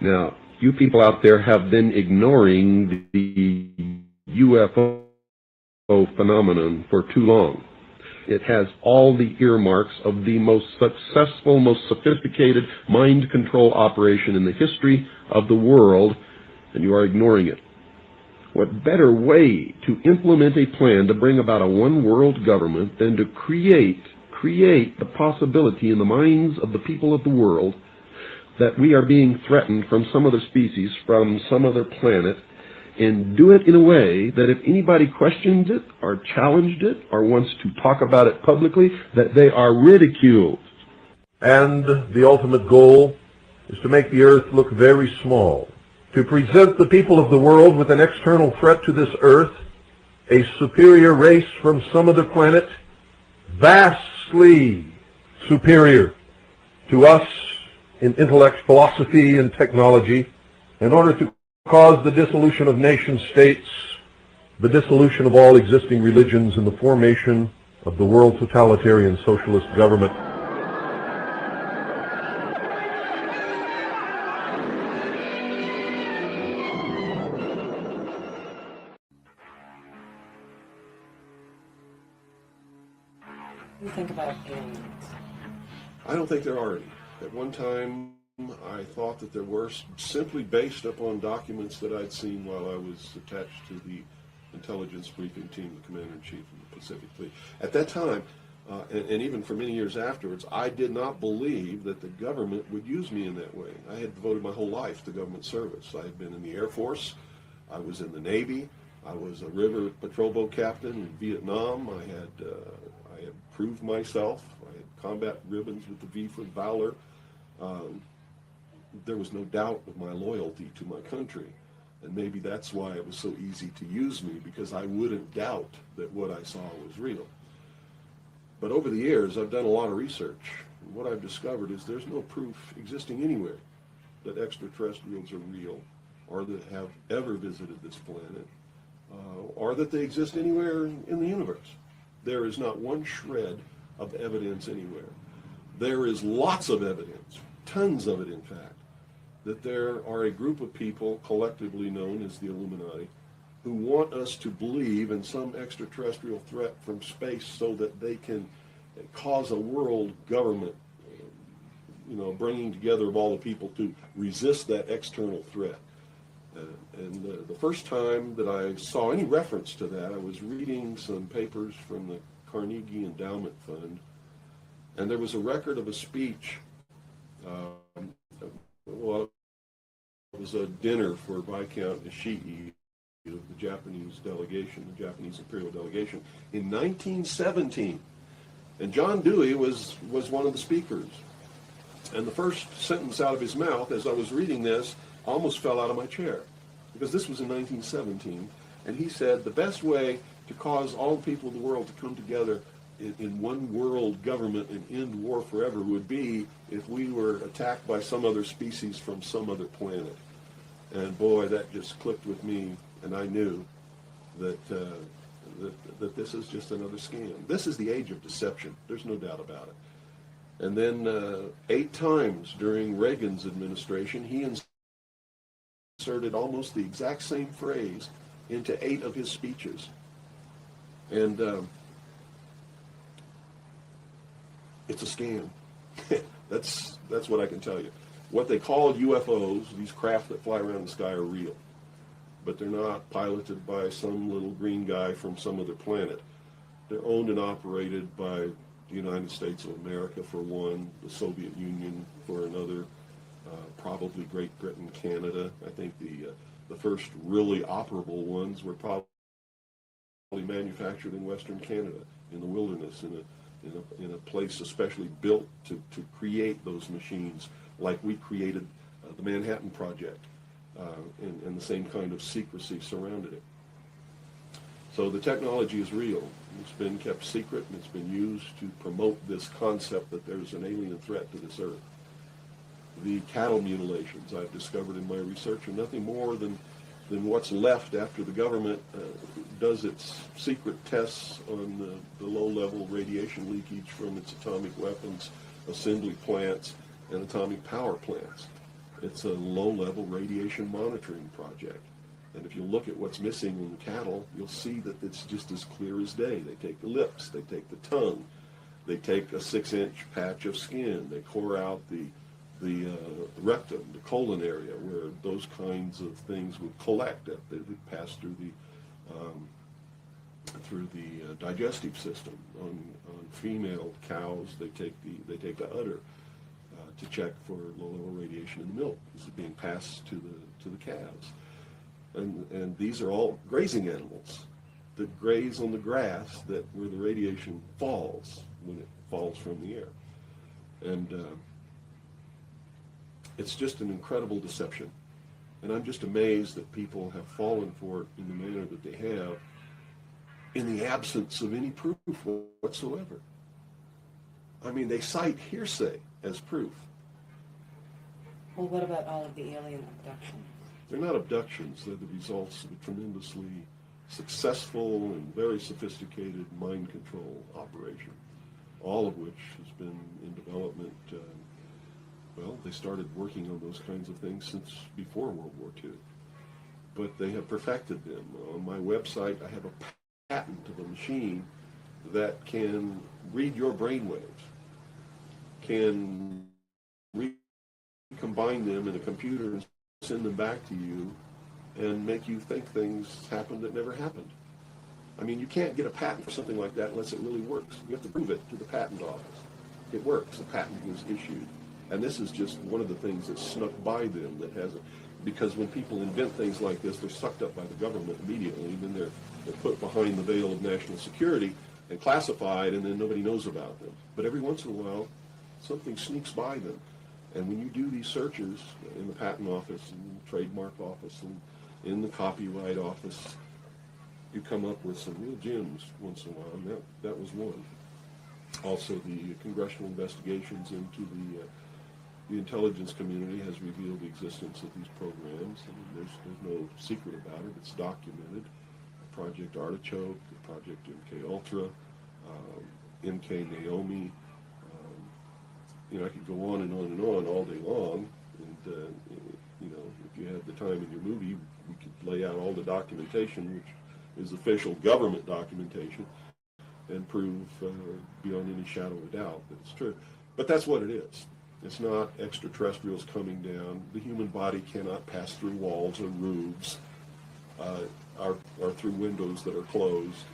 Now, you people out there have been ignoring the UFO phenomenon for too long. It has all the earmarks of the most successful, most sophisticated mind control operation in the history of the world, and you are ignoring it. What better way to implement a plan to bring about a one-world government than to create the possibility in the minds of the people of the world that we are being threatened from some other species, from some other planet, and do it in a way that if anybody questions it or challenged it or wants to talk about it publicly, that they are ridiculed. And the ultimate goal is to make the Earth look very small, to present the people of the world with an external threat to this Earth, a superior race from some other planet, vastly superior to us in intellect, philosophy, and technology, in order to cause the dissolution of nation-states, the dissolution of all existing religions, and the formation of the world totalitarian socialist government. I don't think there are any. At one time, I thought that there were, simply based upon documents that I'd seen while I was attached to the intelligence briefing team, the commander-in-chief of the Pacific Fleet. At that time, and even for many years afterwards, I did not believe that the government would use me in that way. I had devoted my whole life to government service. I had been in the Air Force, I was in the Navy, I was a river patrol boat captain in Vietnam. I had proved myself. I had combat ribbons with the V for Valor. There was no doubt of my loyalty to my country. And maybe that's why it was so easy to use me, because I wouldn't doubt that what I saw was real. But over the years, I've done a lot of research. And what I've discovered is there's no proof existing anywhere that extraterrestrials are real, or that have ever visited this planet, or that they exist anywhere in the universe. There is not one shred of evidence anywhere. There is lots of evidence, tons of it in fact, that there are a group of people collectively known as the Illuminati who want us to believe in some extraterrestrial threat from space so that they can cause a world government, bringing together of all the people to resist that external threat. And the first time that I saw any reference to that, I was reading some papers from the Carnegie Endowment Fund, and there was a record of a speech. Well, it was a dinner for Viscount Ishii of the Japanese delegation, the Japanese imperial delegation, in 1917. And John Dewey was one of the speakers. And the first sentence out of his mouth, as I was reading this, almost fell out of my chair, because this was in 1917. And he said, the best way to cause all the people of the world to come together in one world government and end war forever would be if we were attacked by some other species from some other planet. And boy, that just clicked with me, and I knew that that this is just another scam. This is the age of deception. There's no doubt about it. And then 8 times during Reagan's administration, he inserted almost the exact same phrase into 8 of his speeches. And it's a scam. That's what I can tell you. What they call UFOs, these craft that fly around the sky, are real. But they're not piloted by some little green guy from some other planet. They're owned and operated by the United States of America for one, the Soviet Union for another, probably Great Britain, Canada. I think the first really operable ones were probably manufactured in Western Canada, in the wilderness, in a place especially built to create those machines, like we created the Manhattan Project, and the same kind of secrecy surrounded it. So the technology is real. It's been kept secret, and it's been used to promote this concept that there's an alien threat to this earth. The cattle mutilations I've discovered in my research are nothing more than what's left after the government does its secret tests on the low-level radiation leakage from its atomic weapons assembly plants and atomic power plants. It's a low-level radiation monitoring project. And if you look at what's missing in the cattle, you'll see that it's just as clear as day. They take the lips, they take the tongue, they take a 6-inch patch of skin, they core out the rectum, the colon area, where those kinds of things would collect. They would pass through the digestive system. On female cows, they take the udder to check for low-level radiation in the milk. This is being passed to the calves. And these are all grazing animals that graze on the grass where the radiation falls when it falls from the air. And it's just an incredible deception. And I'm just amazed that people have fallen for it in the manner that they have, in the absence of any proof whatsoever. I mean, they cite hearsay as proof. Well, what about all of the alien abductions? They're not abductions. They're the results of a tremendously successful and very sophisticated mind control operation, all of which has been in development. Well, they started working on those kinds of things since before World War II, but they have perfected them. On my website, I have a patent of a machine that can read your brain waves, can recombine them in a computer and send them back to you and make you think things happened that never happened. I mean, you can't get a patent for something like that unless it really works. You have to prove it to the patent office. It works. The patent was issued. And this is just one of the things that snuck by them that hasn't, because when people invent things like this, they're sucked up by the government immediately, and then they're put behind the veil of national security and classified, and then nobody knows about them. But every once in a while, something sneaks by them. And when you do these searches in the patent office, and the trademark office, and in the copyright office, you come up with some real gems once in a while, and that was one. Also, the congressional investigations into the intelligence community has revealed the existence of these programs. I mean, there's no secret about it. It's documented. Project Artichoke, Project MK Ultra, MK Naomi. You know, I could go on and on and on all day long. And you know, if you had the time in your movie, we could lay out all the documentation, which is official government documentation, and prove beyond any shadow of a doubt that it's true. But that's what it is. It's not extraterrestrials coming down. The human body cannot pass through walls or roofs, or through windows that are closed.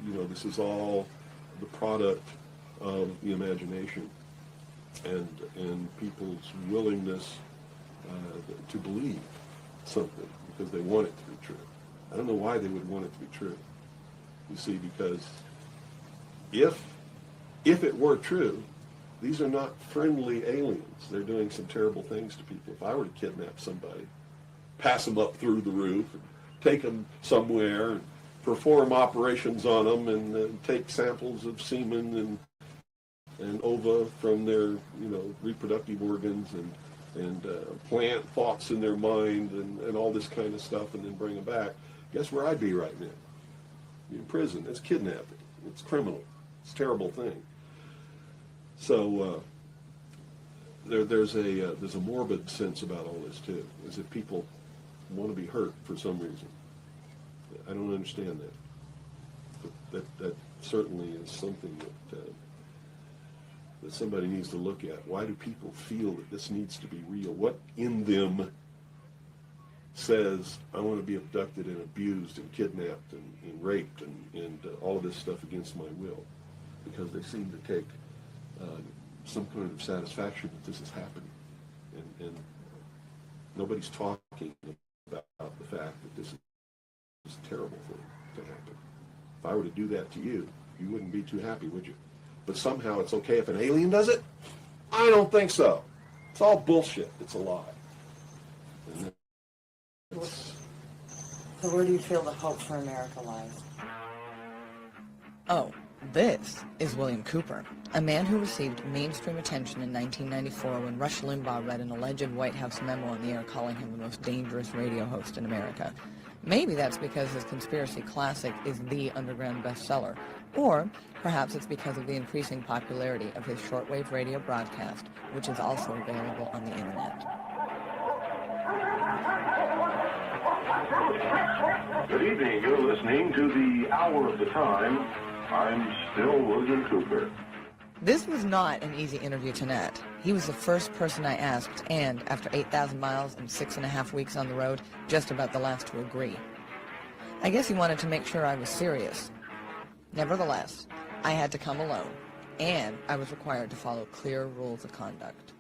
You know, this is all the product of the imagination and people's willingness to believe something because they want it to be true. I don't know why they would want it to be true. You see, because if it were true, these are not friendly aliens. They're doing some terrible things to people. If I were to kidnap somebody, pass them up through the roof, and take them somewhere, and perform operations on them, and take samples of semen and ova from their, reproductive organs, and plant thoughts in their mind, and all this kind of stuff, and then bring them back, guess where I'd be right now? In prison. It's kidnapping. It's criminal. It's a terrible thing. So there's a morbid sense about all this too, is that people want to be hurt for some reason. I don't understand that. That certainly is something that somebody needs to look at. Why do people feel that this needs to be real? What in them says, I want to be abducted and abused and kidnapped and raped and all of this stuff against my will? Because they seem to take some kind of satisfaction that this is happening. And nobody's talking about the fact that this is a terrible thing to happen. If I were to do that to you, you wouldn't be too happy, would you? But somehow it's okay if an alien does it? I don't think so. It's all bullshit. It's a lie. So where do you feel the hope for America lies? Oh, this is William Cooper, a man who received mainstream attention in 1994 when Rush Limbaugh read an alleged White House memo on the air calling him the most dangerous radio host in America. Maybe that's because his conspiracy classic is the underground bestseller, or perhaps it's because of the increasing popularity of his shortwave radio broadcast, which is also available on the internet. Good evening. You're listening to the Hour of the Time. I'm still William Cooper. This was not an easy interview to net. He was the first person I asked, and after 8,000 miles and 6.5 weeks on the road, just about the last to agree. I guess he wanted to make sure I was serious. Nevertheless, I had to come alone, and I was required to follow clear rules of conduct.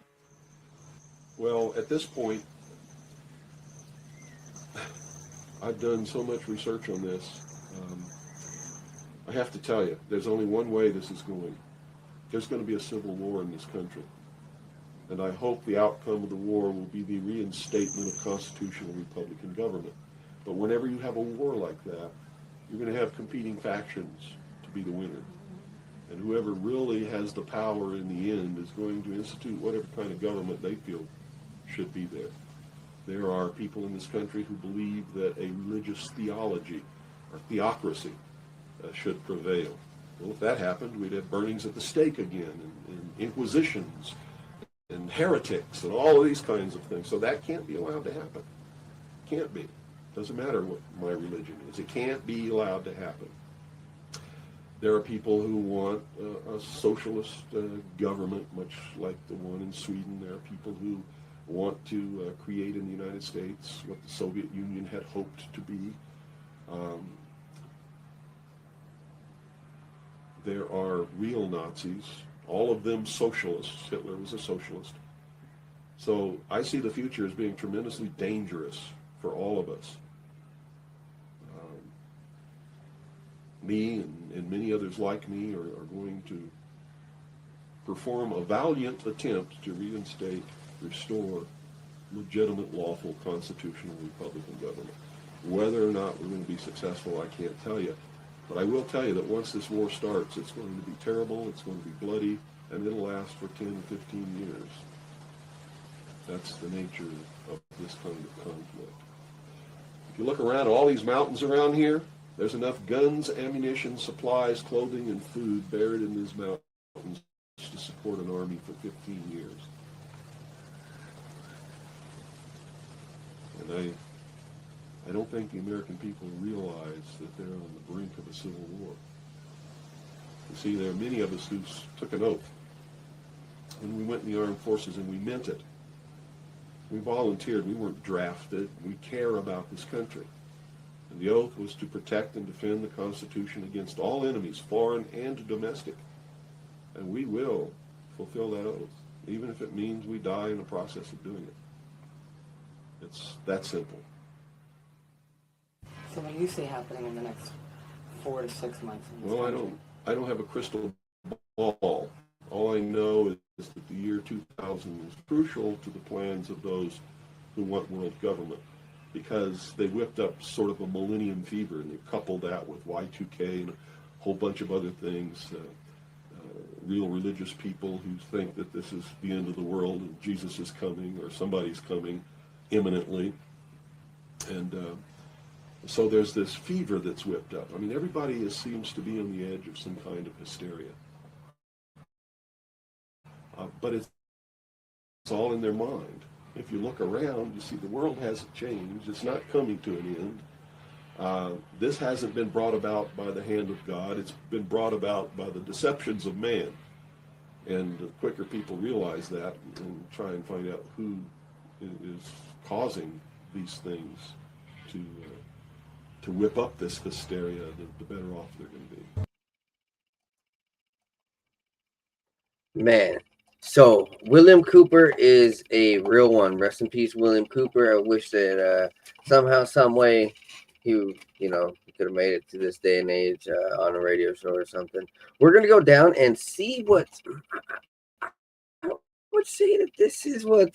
Well, at this point, I've done so much research on this. I have to tell you, there's only one way this is going. There's going to be a civil war in this country. And I hope the outcome of the war will be the reinstatement of constitutional Republican government. But whenever you have a war like that, you're going to have competing factions to be the winner. And whoever really has the power in the end is going to institute whatever kind of government they feel should be there. There are people in this country who believe that a religious theology or theocracy should prevail. Well, if that happened, we'd have burnings at the stake again, and inquisitions, and heretics, and all of these kinds of things. So that can't be allowed to happen. Can't be. Doesn't matter what my religion is. It can't be allowed to happen. There are people who want a socialist government, much like the one in Sweden. There are people who want to create in the United States what the Soviet Union had hoped to be. There are real Nazis, all of them socialists. Hitler was a socialist. So I see the future as being tremendously dangerous for all of us. Me and many others like me are going to perform a valiant attempt to reinstate, restore legitimate, lawful, constitutional Republican government. Whether or not we're going to be successful, I can't tell you. But I will tell you that once this war starts, it's going to be terrible, it's going to be bloody, and it'll last for 10 to 15 years. That's the nature of this kind of conflict. If you look around at all these mountains around here, there's enough guns, ammunition, supplies, clothing, and food buried in these mountains to support an army for 15 years. And I don't think the American people realize that they're on the brink of a civil war. You see, there are many of us who took an oath when we went in the armed forces, and we meant it. We volunteered. We weren't drafted. We care about this country. And the oath was to protect and defend the Constitution against all enemies, foreign and domestic. And we will fulfill that oath, even if it means we die in the process of doing it. It's that simple. So what do you see happening in the next 4 to 6 months? Well, I don't have a crystal ball. All I know is that the year 2000 is crucial to the plans of those who want world government, because they whipped up sort of a millennium fever, and they coupled that with Y2K and a whole bunch of other things. Real religious people who think that this is the end of the world and Jesus is coming or somebody's coming imminently. And so there's this fever that's whipped up. I mean, everybody seems to be on the edge of some kind of hysteria. But it's all in their mind. If you look around, you see the world hasn't changed. It's not coming to an end. This hasn't been brought about by the hand of God. It's been brought about by the deceptions of man. And the quicker people realize that and try and find out who is causing these things to whip up this hysteria, the better off they're going to be. Man. So William Cooper is a real one. Rest in peace, William Cooper. I wish that somehow, some way, he could have made it to this day and age on a radio show or something. We're gonna go down and see what. I would say that this is what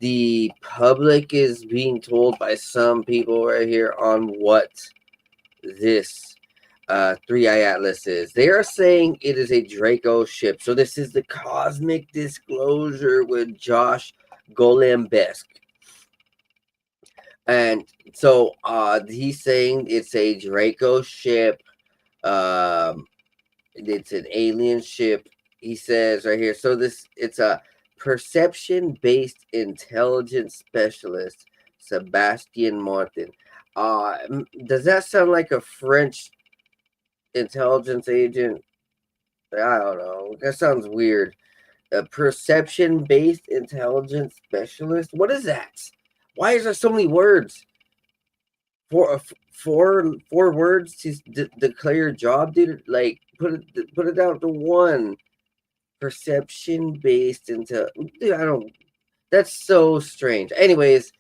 the public is being told by some people right here on what this 3iAtlas is. They are saying it is a Draco ship. So this is the Cosmic Disclosure with Josh Golembesk. And so he's saying it's a Draco ship. It's an alien ship. He says right here. So it's a perception-based intelligence specialist, Sebastian Martin. Does that sound like a French intelligence agent? I don't know. That sounds weird. A perception-based intelligence specialist. What is that? Why is there so many words? Four words to declare your job, dude. Like put it down to one. Perception-based intelligence. Dude, I don't. That's so strange. Anyways,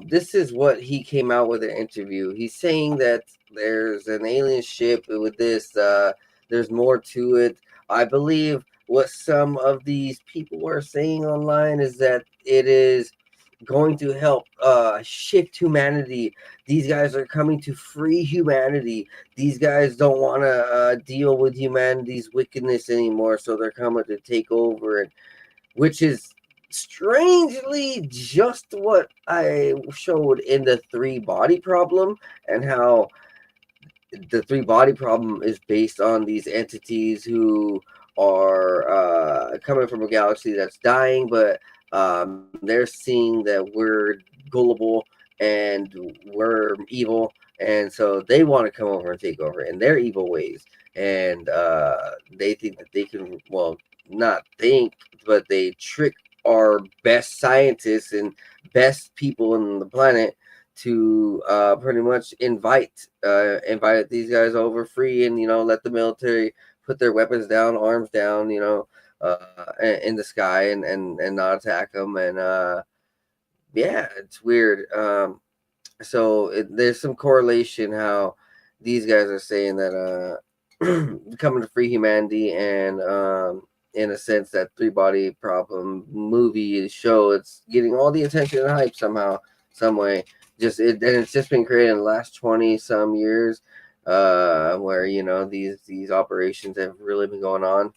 this is what he came out with in an interview. He's saying that there's an alien ship with this. There's more to it. I believe what some of these people are saying online is that it is going to help shift humanity. These guys are coming to free humanity. These guys don't want to deal with humanity's wickedness anymore, so they're coming to take over, and which is strangely just what I showed in the 3 body problem, and how the 3 body problem is based on these entities who are coming from a galaxy that's dying, but they're seeing that we're gullible and we're evil, And so they want to come over and take over in their evil ways. And they think that they can, well, not think, but they trick our best scientists and best people on the planet to pretty much invite these guys over free, and let the military put their weapons down, arms down, in the sky, and not attack them. And yeah, it's weird. So there's some correlation how these guys are saying that coming to free humanity, and in a sense that Three Body Problem movie show, it's getting all the attention and hype somehow, some way. And it's just been created in the last 20 some years, where these operations have really been going on.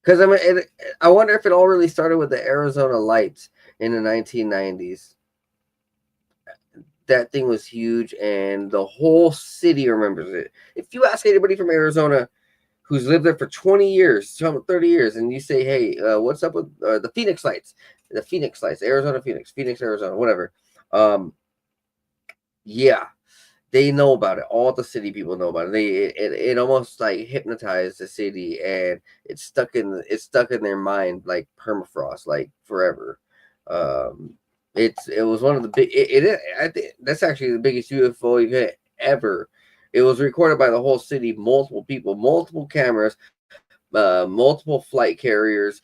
Because I wonder if it all really started with the Arizona Lights in the 1990s. That thing was huge, and the whole city remembers it. If you ask anybody from Arizona who's lived there for 20 years, 30 years, and you say, hey, what's up with the Phoenix Lights? The Phoenix Lights, Arizona, Phoenix, Arizona, whatever. Yeah, they know about it. All the city people know about it. It almost like hypnotized the city, and it's stuck in their mind like permafrost, like forever. It was one of the big. I think that's actually the biggest UFO event ever. It was recorded by the whole city, multiple people, multiple cameras, multiple flight carriers.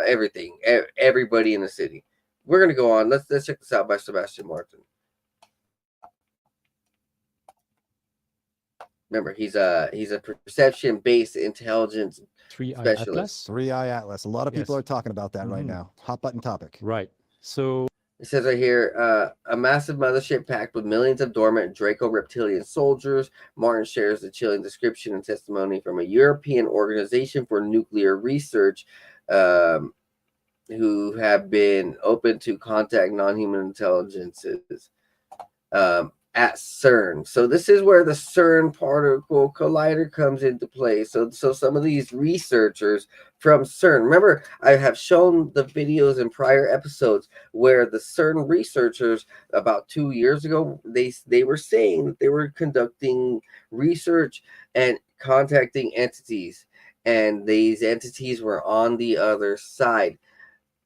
Everything, everybody in the city. We're gonna go on. Let's check this out by Sebastian Martin. Remember, he's a perception-based intelligence 3iAtlas. 3iAtlas. A lot of people are talking about that right now. Hot button topic. Right. So it says right here, a massive mothership packed with millions of dormant Draco reptilian soldiers. Martin shares the chilling description and testimony from a European organization for nuclear research, who have been open to contact non-human intelligences at CERN. So this is where the CERN particle collider comes into play. So some of these researchers from CERN, remember, I have shown the videos in prior episodes where the CERN researchers about 2 years ago, they were saying that they were conducting research and contacting entities, and these entities were on the other side.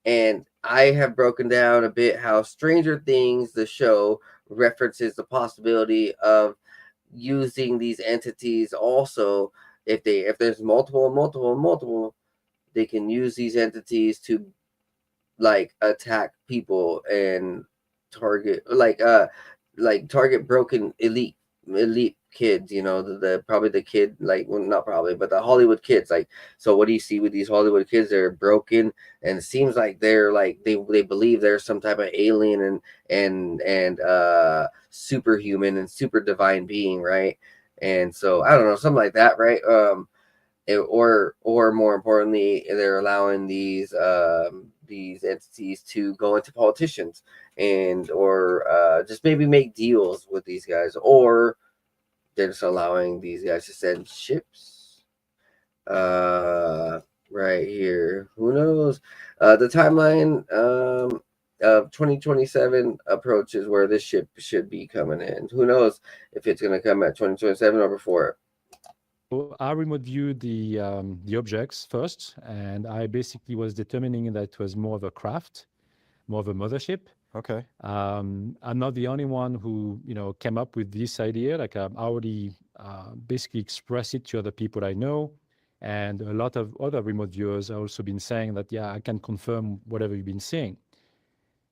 And I have broken down a bit how Stranger Things, the show, references the possibility of using these entities also. If there's multiple, they can use these entities to like attack people and target target broken elite kids, the probably the kid, like, well, not probably, but the Hollywood kids. Like, so what do you see with these Hollywood kids? They're broken, and it seems like they're like they believe they're some type of alien and superhuman and super divine being, right? And so I don't know, something like that, right? Or more importantly, they're allowing these entities to go into politicians or just maybe make deals with these guys, or they're just allowing these guys to send ships. Right here, who knows? The timeline of 2027 approaches where this ship should be coming in. Who knows if it's going to come at 2027 or before? I remote viewed the objects first, and I basically was determining that it was more of a craft, more of a mothership. Okay. I'm not the only one who came up with this idea. Like, I already basically expressed it to other people I know, and a lot of other remote viewers have also been saying that, yeah, I can confirm whatever you've been seeing.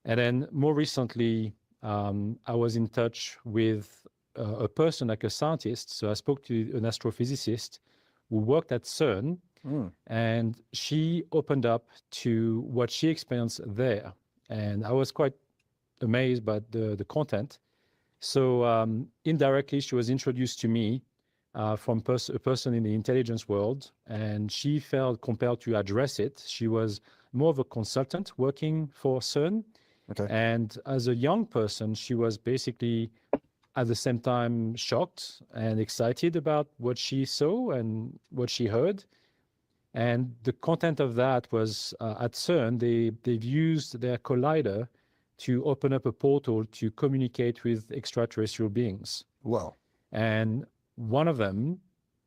And then more recently, I was in touch with a person, like a scientist. So I spoke to an astrophysicist who worked at CERN, and she opened up to what she experienced there. And I was quite amazed by the content. So indirectly, she was introduced to me from a person in the intelligence world, and she felt compelled to address it. She was more of a consultant working for CERN. Okay. And as a young person, she was basically at the same time shocked and excited about what she saw and what she heard. And the content of that was at CERN, they've used their collider to open up a portal to communicate with extraterrestrial beings. Whoa. And one of them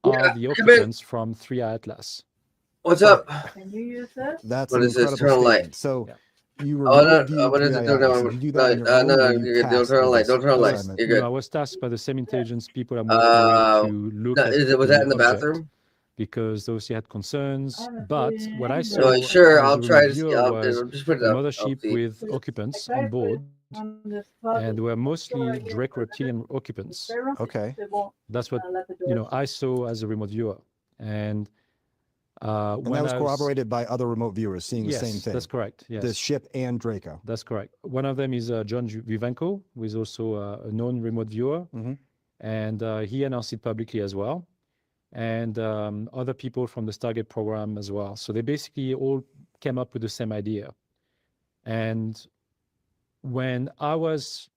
are the Commit. occupants from 3iAtlas. What's up? Can you use this? That's What an is this? incredible Turn on light. statement. So you Oh, remote no, viewed what is it? 3iAtlas. Did you do that on your own? No, or were no, you you're good. Don't tasked turn on with light. this Don't turn on light. assignment? You're No, good. I was tasked by the same intelligence people I'm working with to look No, at was the that in the object, bathroom? because those had concerns. But what I No, saw sure, as I'll a try remote to see. viewer was I'll just put it a up. I'll mothership see. with occupants on board, and they were mostly Draco reptilian occupants. Okay. That's what I saw as a remote viewer. And And that was corroborated by other remote viewers seeing the same yes, thing. that's correct. Yes, The ship and Draco. that's correct. One of them is John Vivenko, who is also a known remote viewer, and he announced it publicly as well. And other people from the Stargate program as well. So they basically all came up with the same idea. And when I was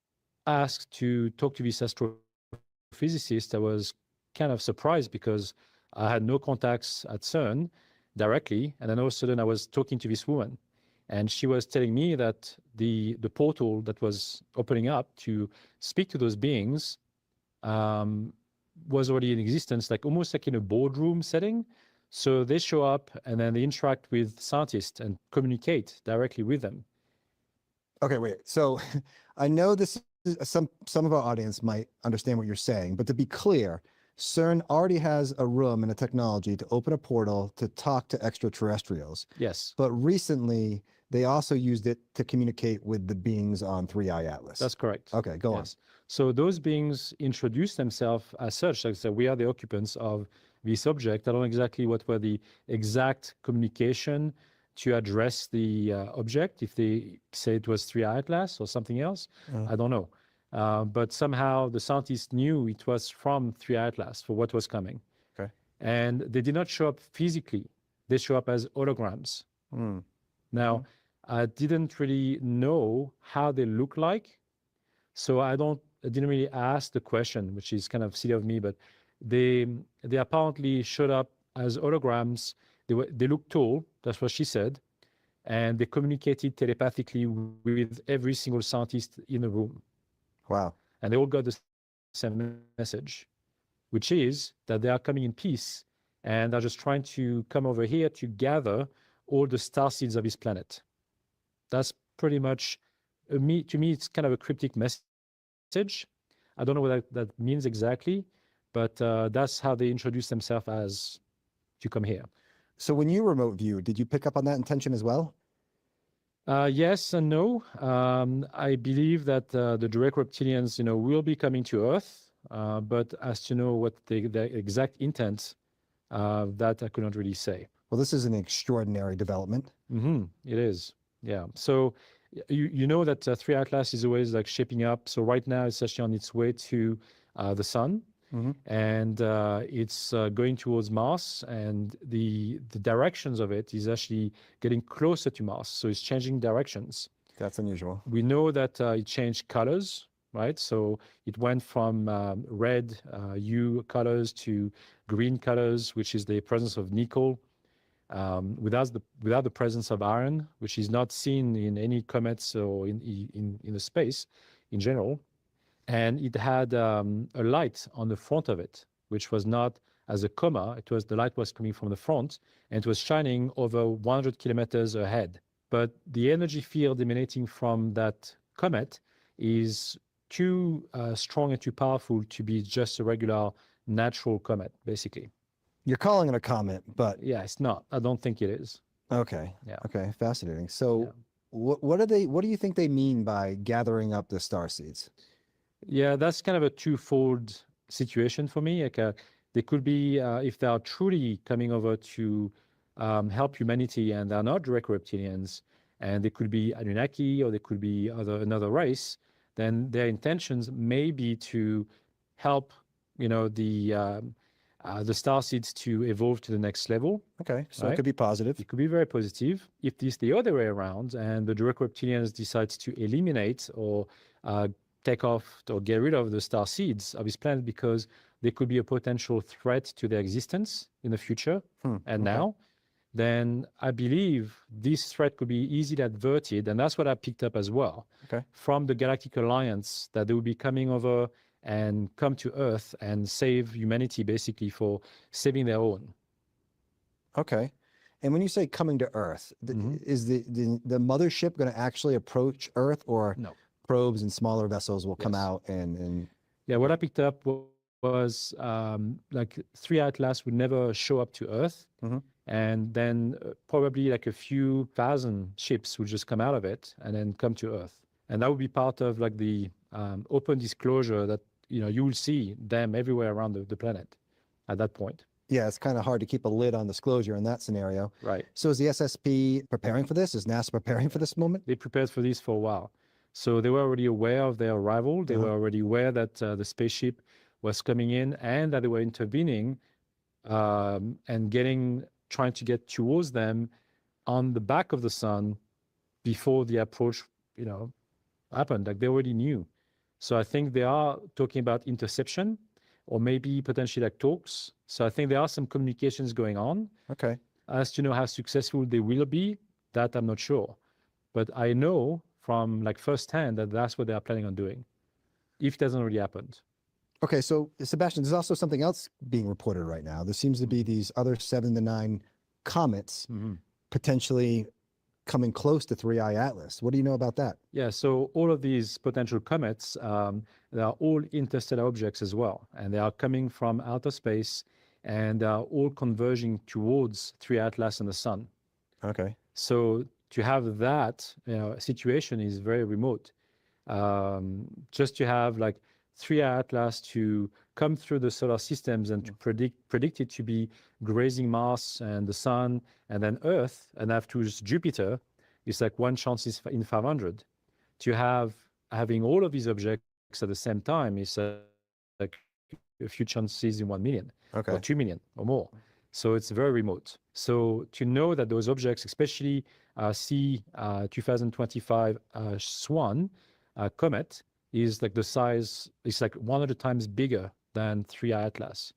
asked to talk to this astrophysicist, I was kind of surprised because I had no contacts at CERN directly. And then all of a sudden I was talking to this woman, and she was telling me that the portal that was opening up to speak to those beings was already in existence, like almost like in a boardroom setting. So they show up and then they interact with scientists and communicate directly with them. Okay, wait. So I know this is some of our audience might understand what you're saying, but to be clear, CERN already has a room and a technology to open a portal to talk to extraterrestrials. Yes. But recently, they also used it to communicate with the beings on 3iAtlas. That's correct. Okay, go on. So those beings introduced themselves as such, like I said, we are the occupants of this object. I don't know exactly what were the exact communication to address the object, if they say it was 3iAtlas or something else, I don't know. But somehow the scientists knew it was from 3iAtlas for what was coming. Okay. And they did not show up physically. They show up as holograms. Now, I didn't really know how they look like. So I didn't really ask the question, which is kind of silly of me, but they apparently showed up as holograms. They looked tall, that's what she said, and they communicated telepathically with every single scientist in the room. Wow. And they all got the same message, which is that they are coming in peace and are just trying to come over here to gather all the star seeds of this planet. That's pretty much, to me, it's kind of a cryptic message. I don't know what that means exactly, but that's how they introduce themselves as to come here. So when you remote view, did you pick up on that intention as well? Yes and no. I believe that the direct reptilians, will be coming to Earth, but as to know what the exact intent, that I couldn't really say. Well, this is an extraordinary development. It is, yeah. So you know that 3iAtlas is always like shaping up. So right now it's actually on its way to the sun. And it's going towards Mars, and the directions of it is actually getting closer to Mars. So it's changing directions. That's unusual. We know that it changed colors, right? So it went from red hue colors to green colors, which is the presence of nickel, without the presence of iron, which is not seen in any comets or in the space in general. And it had a light on the front of it, which was not as a coma. The light was coming from the front, and it was shining over 100 kilometers ahead. But the energy field emanating from that comet is too strong and too powerful to be just a regular natural comet, basically. You're calling it a comet, but yeah, it's not. I don't think it is. Okay. Yeah. Okay. Fascinating. So, what do you think they mean by gathering up the star seeds? Yeah, that's kind of a twofold situation for me. Like, they could be, if they are truly coming over to help humanity and they're not direct reptilians, and they could be Anunnaki or they could be another race, then their intentions may be to help, the star seeds to evolve to the next level. Okay, so right? it could be positive. It could be very positive. If it's the other way around and the direct reptilians decide to eliminate or take off or get rid of the star seeds of this planet because they could be a potential threat to their existence in the future and now, then I believe this threat could be easily averted. And that's what I picked up as well from the Galactic Alliance, that they will be coming over and come to Earth and save humanity, basically, for saving their own. Okay. And when you say coming to Earth, is the mothership going to actually approach Earth, or no, probes and smaller vessels will come out and... Yeah, what I picked up was like 3iAtlas would never show up to Earth. And then probably like a few thousand ships would just come out of it and then come to Earth. And that would be part of like the open disclosure that, you know, you will see them everywhere around the planet at that point. Yeah, it's kind of hard to keep a lid on disclosure in that scenario. Right. So is the SSP preparing for this? Is NASA preparing for this moment? They prepared for this for a while. So they were already aware of their arrival. They were already aware that the spaceship was coming in and that they were intervening and trying to get towards them on the back of the sun before the approach, you know, happened. Like they already knew. So I think they are talking about interception, or maybe potentially like talks. So I think there are some communications going on. Okay. As to know how successful they will be, that I'm not sure. But I know from like firsthand that that's what they are planning on doing, if it hasn't already happened. Okay, so Sebastian, there's also something else being reported right now. There seems to be these other 7 to 9 comets potentially coming close to 3iAtlas. What do you know about that? Yeah, so all of these potential comets, they are all interstellar objects as well, and they are coming from outer space, and they are all converging towards 3iAtlas and the sun. Okay. So to have that, you know, situation is very remote. Just to have like 3iAtlas to come through the solar systems and to predict it to be grazing Mars and the sun and then Earth and have to Jupiter, it's like one chance in 500. To having all of these objects at the same time is like a few chances in 1 million or 2 million or more. So it's very remote. So to know that those objects, especially C2025 Swan Comet, is like the size, it's like 100 times bigger than 3iAtlas.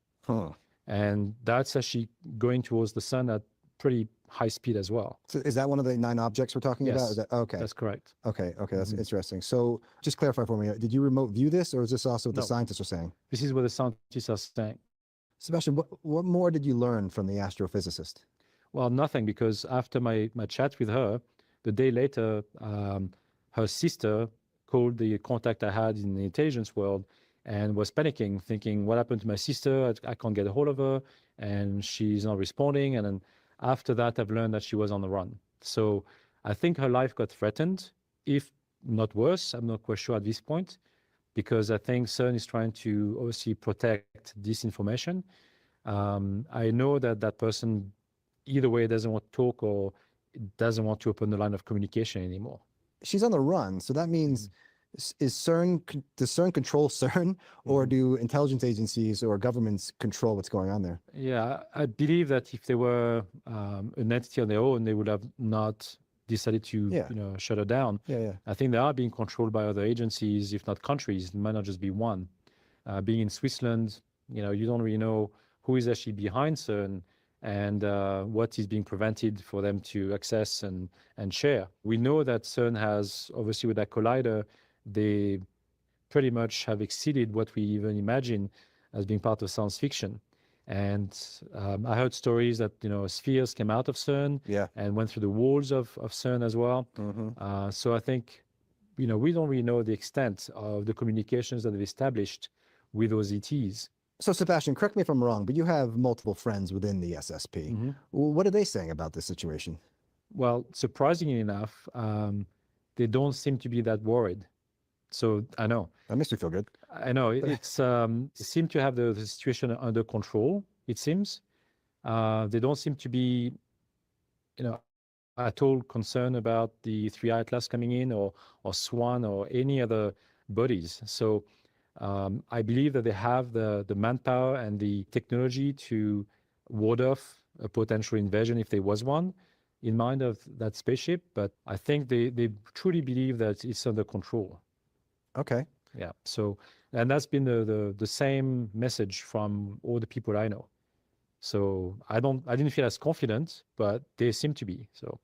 And that's actually going towards the sun at pretty high speed as well. So is that one of the 9 objects we're talking about? Is that, okay. That's correct. Okay, that's interesting. So just clarify for me, did you remote view this, or is this also what the scientists are saying? This is what the scientists are saying. Sebastian, what more did you learn from the astrophysicist? Well, nothing, because after my chat with her, the day later, her sister called the contact I had in the intelligence world and was panicking, thinking, what happened to my sister? I can't get a hold of her, and she's not responding. And then after that, I've learned that she was on the run. So I think her life got threatened, if not worse. I'm not quite sure at this point, because I think CERN is trying to obviously protect this information. I know that that person either way doesn't want to talk or doesn't want to open the line of communication anymore. She's on the run, so that means does CERN control CERN, or do intelligence agencies or governments control what's going on there? Yeah, I believe that if they were an entity on their own, they would have not decided to shut her down. I think they are being controlled by other agencies, if not countries. It might not just be one. Being in Switzerland, you know, you don't really know who is actually behind CERN and what is being prevented for them to access and share. We know that CERN has, obviously with that collider, they pretty much have exceeded what we even imagine as being part of science fiction. And I heard stories that, you know, spheres came out of CERN and went through the walls of CERN as well. So I think, you know, we don't really know the extent of the communications that they've established with those ETs. So Sebastian, correct me if I'm wrong, but you have multiple friends within the SSP. What are they saying about this situation? Well, surprisingly enough, they don't seem to be that worried. So I know. That makes me feel good. I know. It seems to have the situation under control, it seems. They don't seem to be, you know, at all concerned about the 3iAtlas coming in or Swan or any other bodies. So I believe that they have the manpower and the technology to ward off a potential invasion if there was one in mind of that spaceship. But I think they truly believe that it's under control. Okay. Yeah. So, and that's been the same message from all the people I know. So I didn't feel as confident, but they seem to be. So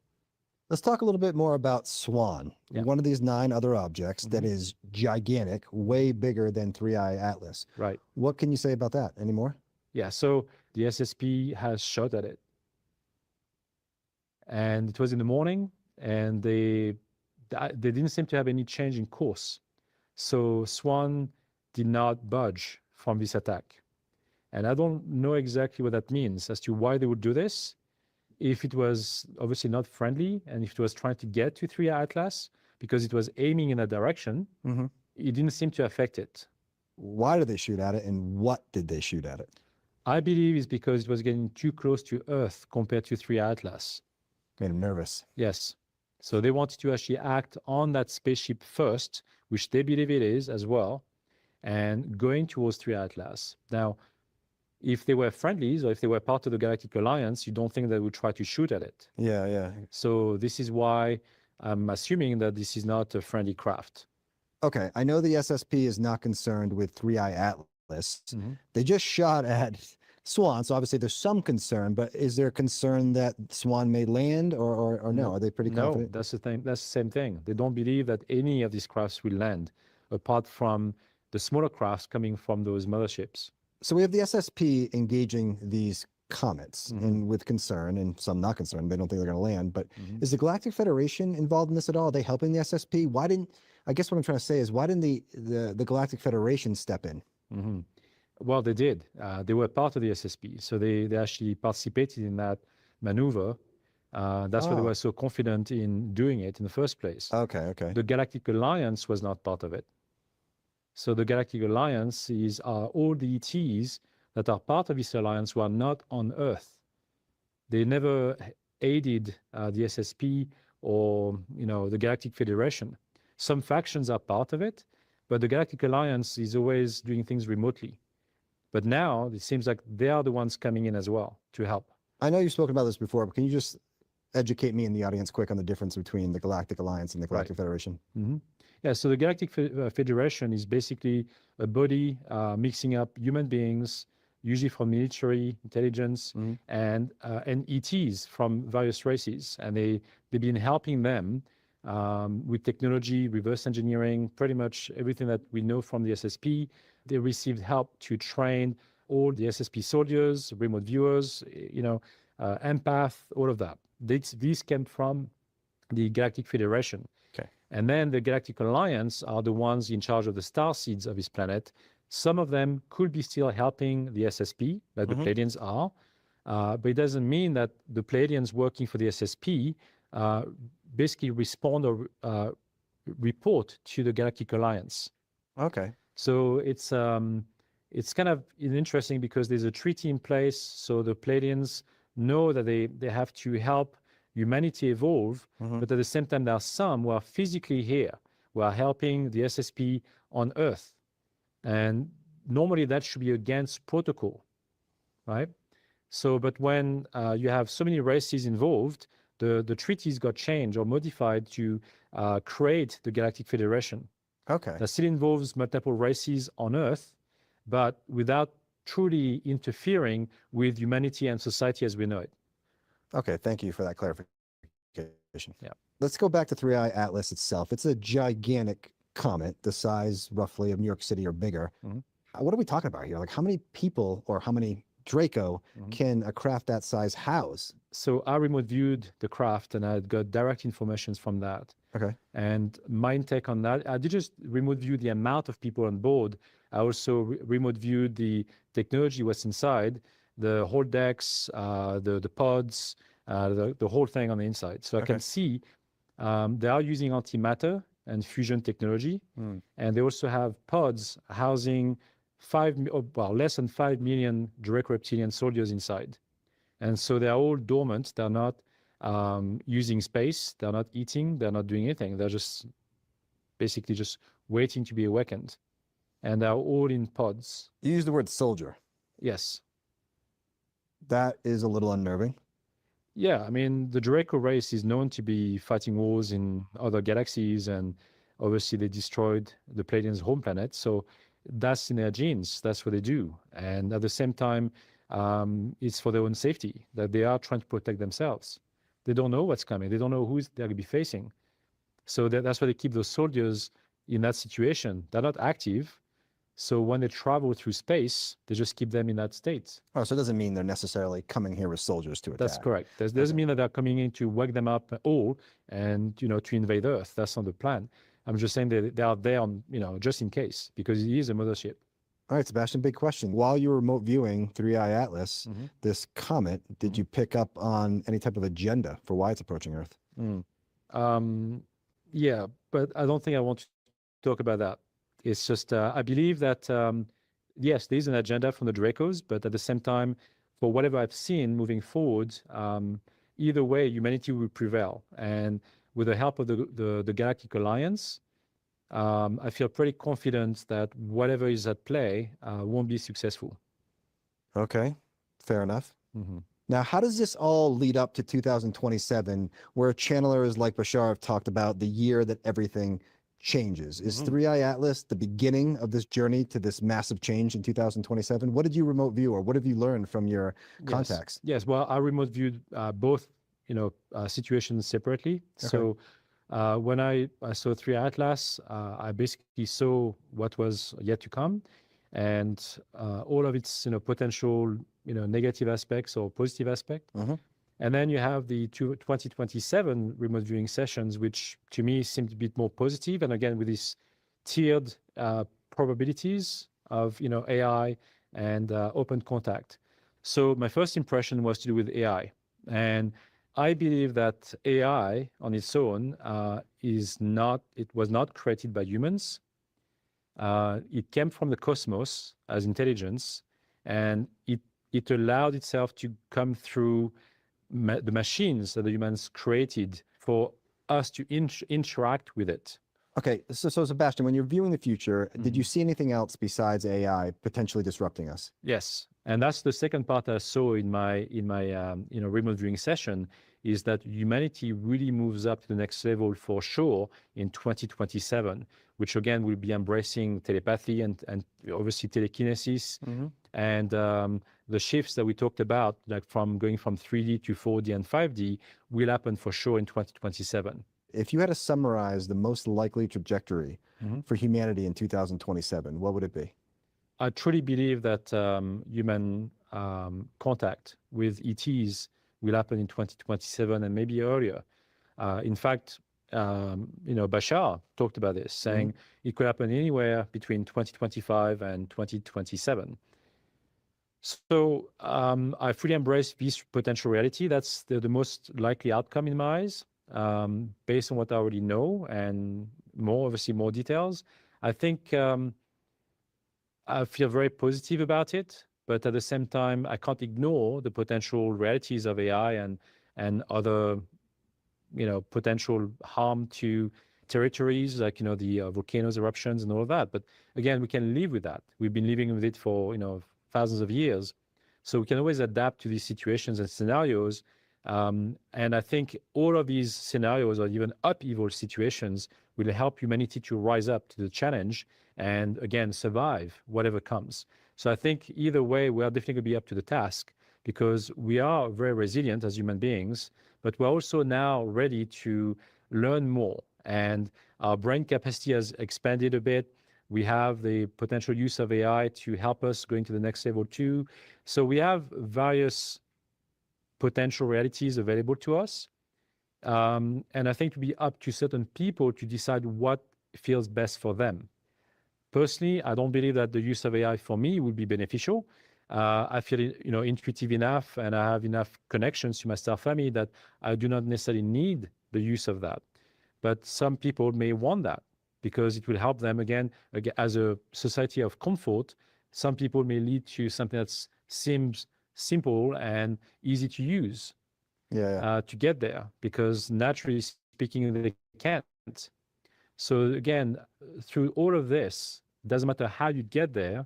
let's talk a little bit more about Swan, one of these 9 other objects that is gigantic, way bigger than 3iAtlas. Right. What can you say about that? Any more? Yeah, so the SSP has shot at it. And it was in the morning, and they didn't seem to have any change in course. So Swan did not budge from this attack. And I don't know exactly what that means as to why they would do this. If it was obviously not friendly, and if it was trying to get to 3iAtlas, because it was aiming in that direction, it didn't seem to affect it. Why did they shoot at it, and what did they shoot at it? I believe it's because it was getting too close to Earth compared to 3iAtlas. Made them nervous. Yes. So they wanted to actually act on that spaceship first, which they believe it is as well, and going towards 3iAtlas. Now, if they were friendlies or if they were part of the Galactic Alliance, you don't think they would try to shoot at it. Yeah, yeah. So this is why I'm assuming that this is not a friendly craft. Okay, I know the SSP is not concerned with 3iAtlas. They just shot at Swan, so obviously there's some concern, but is there concern that Swan may land or no? Are they pretty confident? No, that's the thing. That's the same thing. They don't believe that any of these crafts will land, apart from the smaller crafts coming from those motherships. So we have the SSP engaging these comets and with concern, and some not concerned. They don't think they're going to land. But is the Galactic Federation involved in this at all? Are they helping the SSP? Why didn't? I guess what I'm trying to say is, why didn't the Galactic Federation step in? Well, they did. They were part of the SSP, so they actually participated in that maneuver. That's why they were so confident in doing it in the first place. Okay, okay. The Galactic Alliance was not part of it. So the Galactic Alliance are all the ETs that are part of this alliance who are not on Earth. They never aided the SSP or the Galactic Federation. Some factions are part of it, but the Galactic Alliance is always doing things remotely. But now it seems like they are the ones coming in as well to help. I know you've spoken about this before, but can you just educate me and the audience quick on the difference between the Galactic Alliance and the Galactic Federation? Yeah, so the Galactic Federation is basically a body mixing up human beings, usually from military intelligence, and ETs from various races. And they've been helping them with technology, reverse engineering, pretty much everything that we know from the SSP. They received help to train all the SSP soldiers, remote viewers, empath, all of that. These came from the Galactic Federation. Okay. And then the Galactic Alliance are the ones in charge of the star seeds of this planet. Some of them could be still helping the SSP, like the Pleiadians are, but it doesn't mean that the Pleiadians working for the SSP basically respond or report to the Galactic Alliance. Okay. So it's kind of interesting because there's a treaty in place, so the Pleiadians know that they have to help humanity evolve, but at the same time, there are some who are physically here, who are helping the SSP on Earth. And normally that should be against protocol, right? So, but when you have so many races involved, the treaties got changed or modified to create the Galactic Federation. Okay. That still involves multiple races on Earth, but without truly interfering with humanity and society as we know it. Okay, thank you for that clarification. Yeah. Let's go back to 3iAtlas itself. It's a gigantic comet, the size roughly of New York City or bigger. What are we talking about here? Like, how many people or how many Draco can a craft that size house? So I remote viewed the craft and I got direct information from that. Okay. And my take on that, I did just remote view the amount of people on board. I also remote viewed the technology was inside, the whole decks, the pods, the whole thing on the inside. So I can see they are using antimatter and fusion technology. And they also have pods housing less than 5 million direct reptilian soldiers inside. And so they're all dormant. They're not using space. They're not eating. They're not doing anything. They're just basically just waiting to be awakened. And they're all in pods. You use the word soldier. Yes. That is a little unnerving. Yeah, I mean, the Draco race is known to be fighting wars in other galaxies, and obviously they destroyed the Pleiadians' home planet. So that's in their genes. That's what they do. And at the same time, it's for their own safety, that they are trying to protect themselves. They don't know what's coming. They don't know who they're going to be facing. So that's why they keep those soldiers in that situation. They're not active. So when they travel through space, they just keep them in that state. Oh, so it doesn't mean they're necessarily coming here with soldiers to attack. That's correct. That doesn't mean that they're coming in to wake them up all and, to invade Earth. That's not the plan. I'm just saying that they are there on, just in case, because it is a mothership. All right, Sebastian, big question. While you were remote viewing 3iAtlas, this comet, did you pick up on any type of agenda for why it's approaching Earth? Yeah, but I don't think I want to talk about that. It's just, I believe that, yes, there's an agenda from the Dracos, but at the same time, for whatever I've seen moving forward, either way, humanity will prevail. And with the help of the Galactic Alliance, I feel pretty confident that whatever is at play won't be successful. Okay, fair enough. Now, how does this all lead up to 2027, where channelers like Bashar have talked about the year that everything changes? Is 3iAtlas the beginning of this journey to this massive change in 2027? What did you remote view, or what have you learned from your contacts? Yes, well, I remote viewed both, situations separately. Okay. So when I saw 3iAtlas, I basically saw what was yet to come, and all of its potential negative aspects or positive aspect. And then you have the 2027 remote viewing sessions, which to me seemed a bit more positive, and again with these tiered probabilities of AI and open contact. So my first impression was to do with AI, and I believe that AI on its own was not created by humans. It came from the cosmos as intelligence, and it allowed itself to come through the machines that the humans created for us to interact with it. Okay, so Sebastian, when you're viewing the future, did you see anything else besides AI potentially disrupting us? Yes, and that's the second part I saw in my remote viewing session, is that humanity really moves up to the next level for sure in 2027, which again will be embracing telepathy and obviously telekinesis. And the shifts that we talked about, like from going from 3D to 4D and 5D, will happen for sure in 2027. If you had to summarize the most likely trajectory for humanity in 2027, what would it be? I truly believe that human contact with ETs will happen in 2027 and maybe earlier. In fact, Bashar talked about this, saying it could happen anywhere between 2025 and 2027. So I fully embrace this potential reality. That's the most likely outcome in my eyes, based on what I already know and obviously more details. I think I feel very positive about it, but at the same time, I can't ignore the potential realities of AI and other, potential harm to territories, like, the volcanoes, eruptions, and all of that. But again, we can live with that. We've been living with it for, thousands of years. So we can always adapt to these situations and scenarios. And I think all of these scenarios, or even upheaval situations, will help humanity to rise up to the challenge and, again, survive whatever comes. So I think either way, we are definitely going to be up to the task, because we are very resilient as human beings, but we're also now ready to learn more. And our brain capacity has expanded a bit. We have the potential use of AI to help us going to the next level too. So we have various potential realities available to us. And I think to be up to certain people to decide what feels best for them. Personally, I don't believe that the use of AI for me would be beneficial. I feel intuitive enough, and I have enough connections to my star family that I do not necessarily need the use of that. But some people may want that, because it will help them, again, as a society of comfort. Some people may lead to something that seems simple and easy to use to get there, because naturally speaking, they can't. So again, through all of this, doesn't matter how you get there,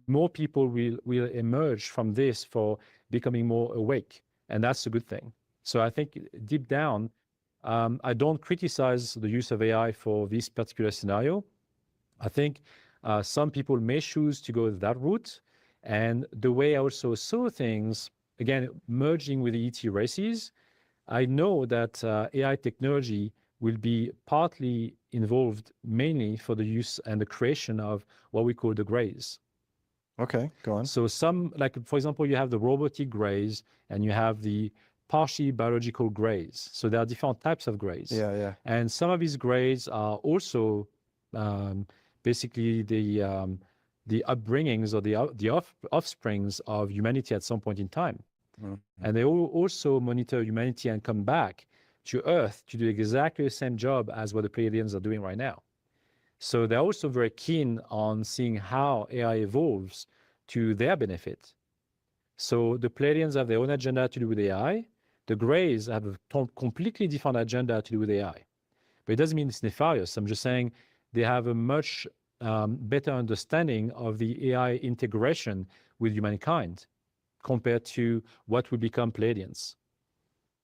more people will emerge from this for becoming more awake, and that's a good thing. So I think deep down, I don't criticize the use of AI for this particular scenario. I think some people may choose to go that route, And the way I also saw things, again, merging with the ET races, I know that AI technology will be partly involved mainly for the use and the creation of what we call the grays. Okay, go on. So some, like for example, you have the robotic grays and you have the partially biological grays. So there are different types of grays. Yeah, yeah. And some of these grays are also basically the upbringings or the offsprings of humanity at some point in time. And they also monitor humanity and come back to Earth to do exactly the same job as what the Pleiadians are doing right now. So they're also very keen on seeing how AI evolves to their benefit. So the Pleiadians have their own agenda to do with AI. The Greys have a completely different agenda to do with AI. But it doesn't mean it's nefarious. I'm just saying they have a much better understanding of the AI integration with humankind compared to what will become Pleiadians.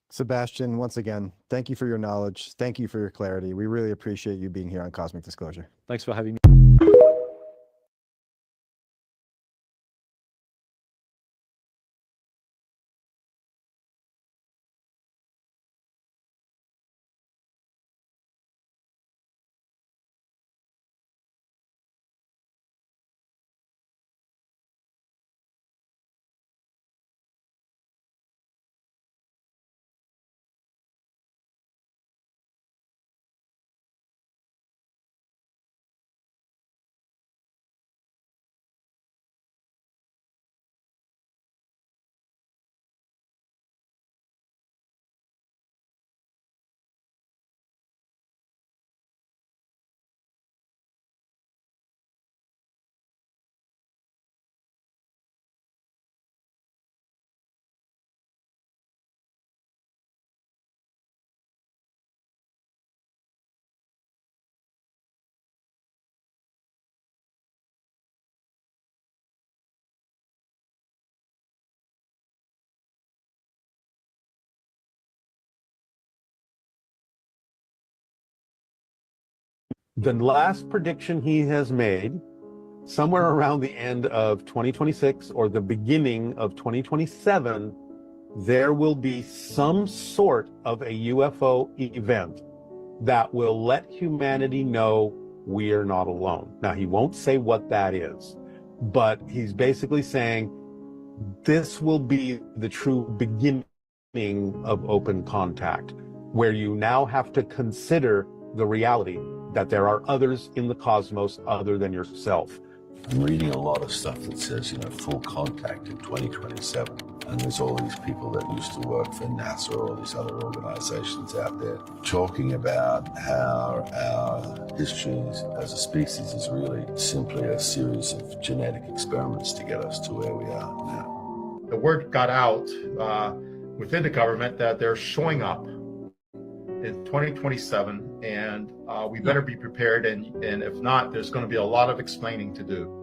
Sebastian, once again, thank you for your knowledge. Thank you for your clarity. We really appreciate you being here on Cosmic Disclosure. Thanks for having me. The last prediction he has made, somewhere around the end of 2026 or the beginning of 2027, there will be some sort of a UFO event that will let humanity know we are not alone. Now, he won't say what that is, but he's basically saying this will be the true beginning of open contact, where you now have to consider the reality that there are others in the cosmos other than yourself. I'm reading a lot of stuff that says, full contact in 2027. And there's all these people that used to work for NASA or all these other organizations out there talking about how our history as a species is really simply a series of genetic experiments to get us to where we are now. The word got out within the government that they're showing up in 2027, and we better be prepared, and if not, there's going to be a lot of explaining to do.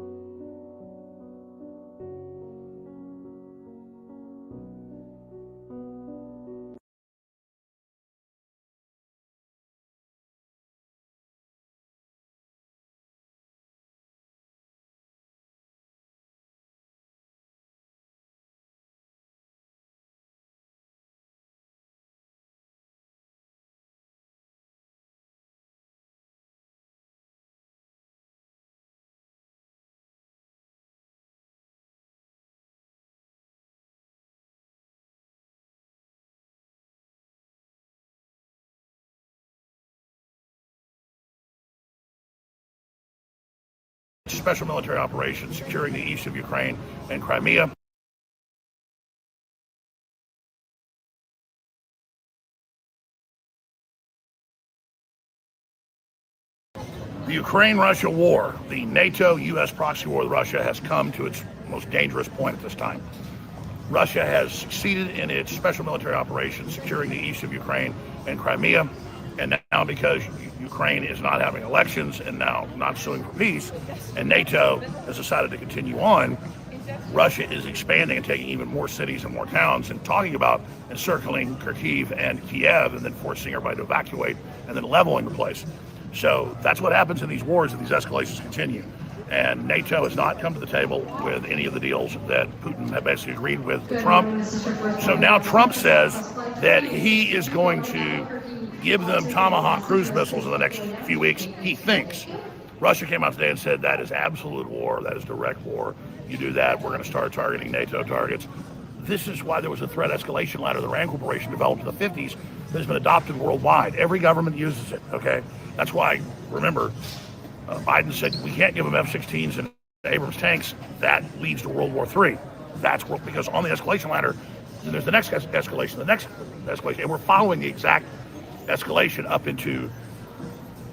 Special military operations securing the east of Ukraine and Crimea. The Ukraine-Russia war, the NATO-U.S. proxy war with Russia, has come to its most dangerous point at this time. Russia has succeeded in its special military operations securing the east of Ukraine and Crimea. And now, because Ukraine is not having elections and now not suing for peace, and NATO has decided to continue on, Russia is expanding and taking even more cities and more towns and talking about encircling Kharkiv and Kiev and then forcing everybody to evacuate and then leveling the place. So that's what happens in these wars if these escalations continue. And NATO has not come to the table with any of the deals that Putin had basically agreed with Trump. So now Trump says that he is going to give them Tomahawk cruise missiles in the next few weeks, he thinks. Russia came out today and said that is absolute war, that is direct war. You do that, we're going to start targeting NATO targets. This is why there was a threat escalation ladder the RAND Corporation developed in the 50s that has been adopted worldwide. Every government uses it, okay? That's why, remember, Biden said we can't give them F-16s and Abrams tanks. That leads to World War III. That's because on the escalation ladder, then there's the next escalation, and we're following the exact escalation up into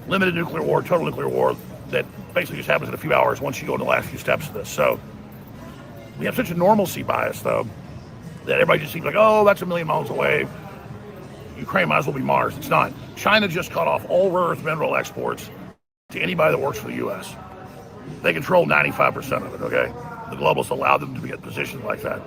limited nuclear war, total nuclear war, that basically just happens in a few hours once you go in the last few steps of this. So we have such a normalcy bias, though, that everybody just seems like, oh, that's a million miles away. Ukraine might as well be Mars. It's not. China just cut off all rare earth mineral exports to anybody that works for the U.S. They control 95% of it, okay? The globalists allowed them to get positions like that.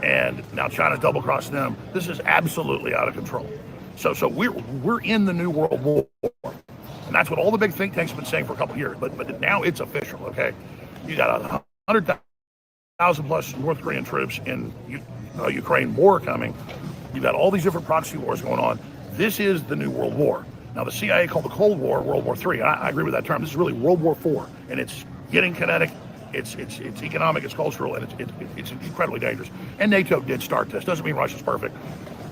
And now China's double-crossing them. This is absolutely out of control. So we're in the new world war. And that's what all the big think tanks have been saying for a couple of years. But now it's official, okay? You got 100,000 plus North Korean troops in Ukraine, more coming. You've got all these different proxy wars going on. This is the new world war. Now, the CIA called the Cold War World War III. I agree with that term. This is really World War IV, and it's getting kinetic, it's economic, it's cultural, and it's incredibly dangerous. And NATO did start this. Doesn't mean Russia's perfect.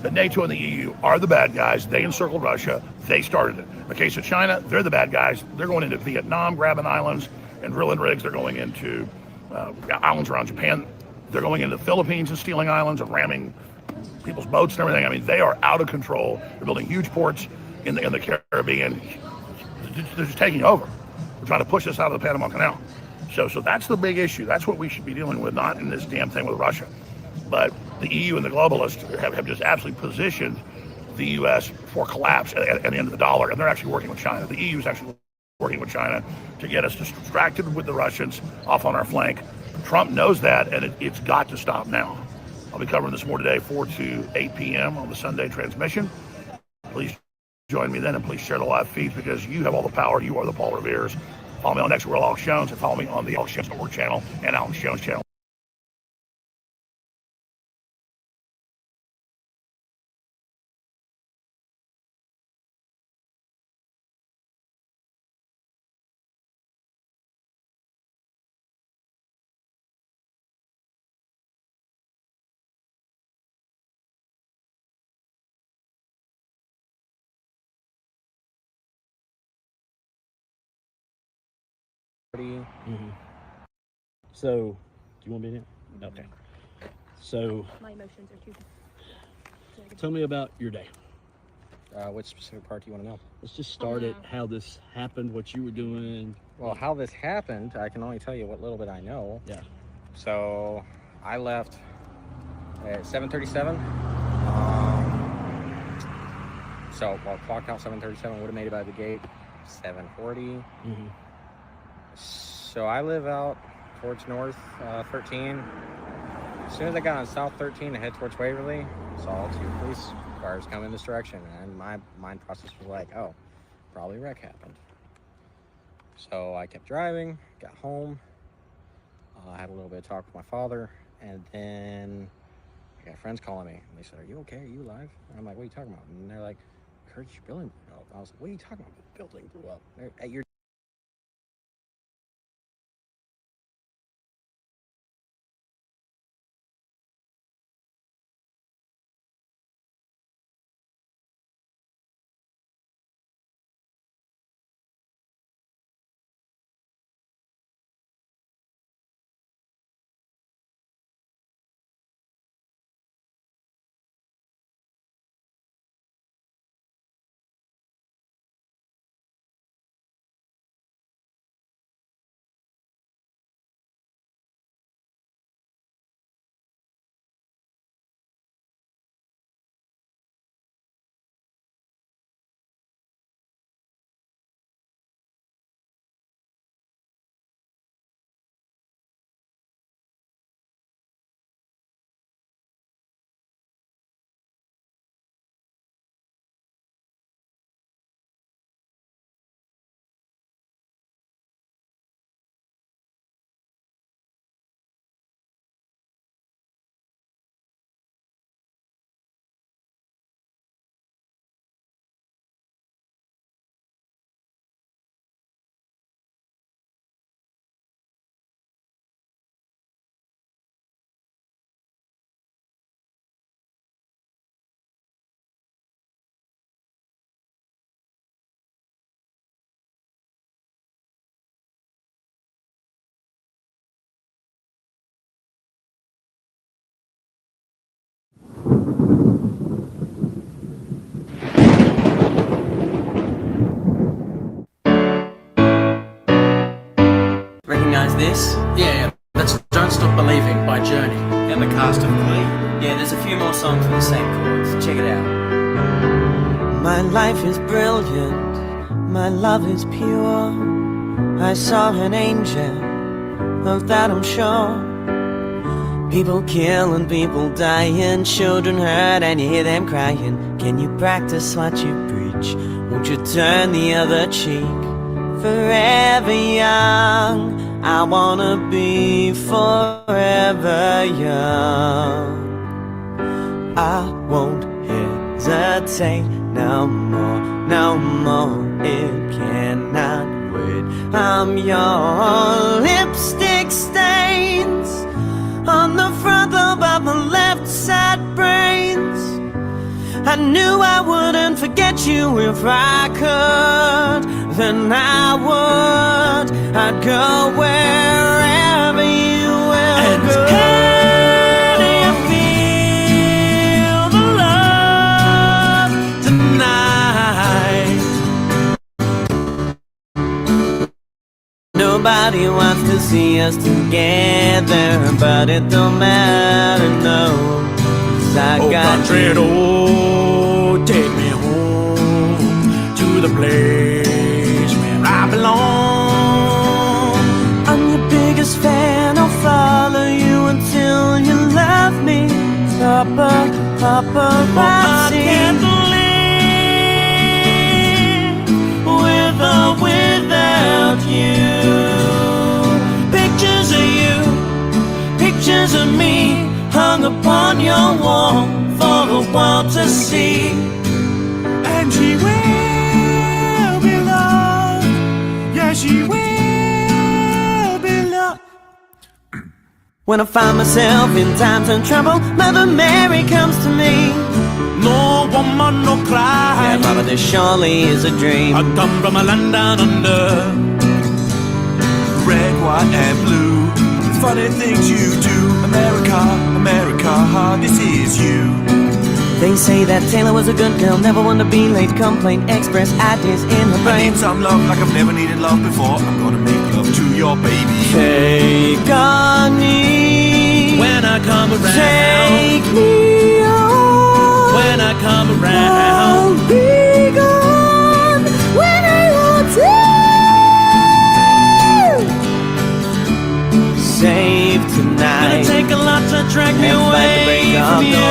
But NATO and the EU are the bad guys. They encircled Russia. They started it. In the case of China, they're the bad guys. They're going into Vietnam, grabbing islands and drilling rigs. They're going into islands around Japan. They're going into the Philippines and stealing islands and ramming people's boats and everything. I mean, they are out of control. They're building huge ports in the Caribbean. They're just taking over. They're trying to push us out of the Panama Canal. So that's the big issue. That's what we should be dealing with, not in this damn thing with Russia. But the EU and the globalists have just absolutely positioned the U.S. for collapse at the end of the dollar, and they're actually working with China. The EU is actually working with China to get us distracted with the Russians off on our flank. Trump knows that, and it's got to stop now. I'll be covering this more today, 4 to 8 p.m. on the Sunday transmission. Please join me then, and please share the live feeds, because you have all the power. You are the Paul Revere's. Follow me on X World Alex Jones, and follow me on the Alex Jones Network channel and Alex Jones channel. So, do you want me to? Okay. So, My emotions are too. tell me about your day. Which specific part do you want to know? Let's just start it, how this happened, what you were doing. Well, how this happened, I can only tell you what little bit I know. Yeah. So, I left at 7:37. Clocked out 7:37, would have made it by the gate 7:40. So I live out towards North 13. As soon as I got on South 13 to head towards Waverly, saw 2 police cars come in this direction, and my mind process was like, oh, probably a wreck happened. So I kept driving, got home, I had a little bit of talk with my father, and then I got friends calling me, and they said, are you okay? Are you alive? And I'm like, what are you talking about? And they're like, I heard your building blew up. I was like, what are you talking about? The building blew up. At your knows this. Yeah, that's Don't Stop Believing by Journey. And the cast of Glee. Yeah, there's a few more songs with the same chords. Check it out. My life is brilliant, my love is pure. I saw an angel, of that I'm sure. People kill and people dying, children hurt and you hear them crying. Can you practice what you preach? Won't you turn the other cheek? Forever young, I wanna be forever young. I won't hesitate no more, no more. It cannot wait. I'm your lipstick stains on the front lobe of my left side brains. I knew I wouldn't forget you if I could. Then I would. I'd go wherever you will go. Can you feel the love tonight? Nobody wants to see us together, but it don't matter, no. 'Cause I got country you. road, take me home to the place where I belong. I'm your biggest fan, I'll follow you until you love me. Paparazzi. I can't live with or without you. Pictures of you, pictures of me, hung upon your wall for the world to see. And she will be loved, yeah, she will be loved. When I find myself in times of trouble, Mother Mary comes to me. No woman, no cry. Yeah, Mama, this surely is a dream. I come from a land down under, red, white, and blue. Funny things you do, America, America, this is you. They say that Taylor was a good girl, never one to be late, complain, express ideas in her I brain. need some love like I've never needed love before. I'm gonna make love to your baby. Take on me when I come around. Take me on when I come around. I'll be gone when I want to. Save tonight. Gonna take a lot to drag me away from you.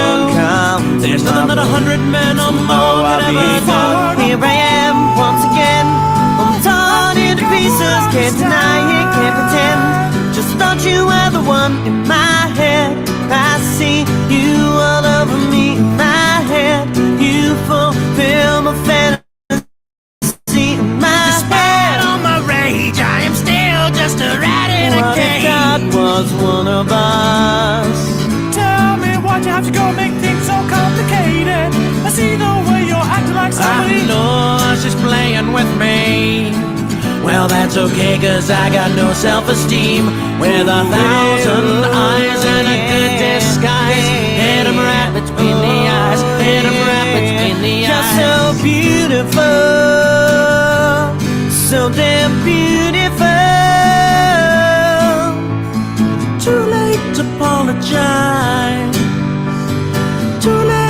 There's nothing that 100 men or more could ever do. Here I am once again. I'm torn into pieces. Can't deny it, can't pretend. Just thought you were the one in my head. I see you all over me in my head. You fulfill my fantasy in my head. On my rage, I am still just a rat in a cage. God was one of us. Tell me why'd you have to go make things so complicated? I see the way you're acting like somebody. I know she's playing with me. Well, that's okay, 'cause I got no self-esteem. With 1,000 eyes and a good disguise, and I'm right between the eyes, and I'm right between the eyes. You're so beautiful, so damn beautiful. Too late to apologize. Too late.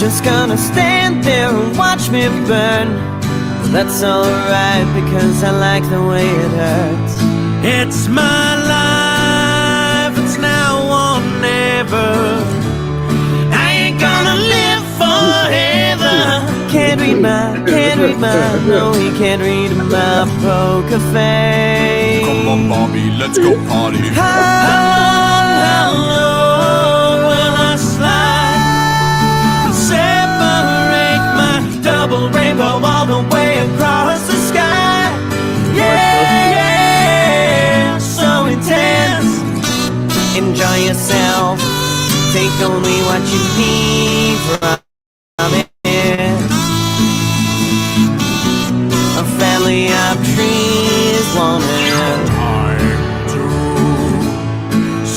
Just gonna stand there and watch me burn. That's alright, because I like the way it hurts. It's my life, it's now or never. I ain't gonna live forever. Can't read my, no, he can't read my poker face. Come on, Bobby, let's go party. How long will I slide and separate my double rainbow all the way across the sky? Yeah, so intense. Enjoy yourself. Take only what you need from it. A family of trees wanted to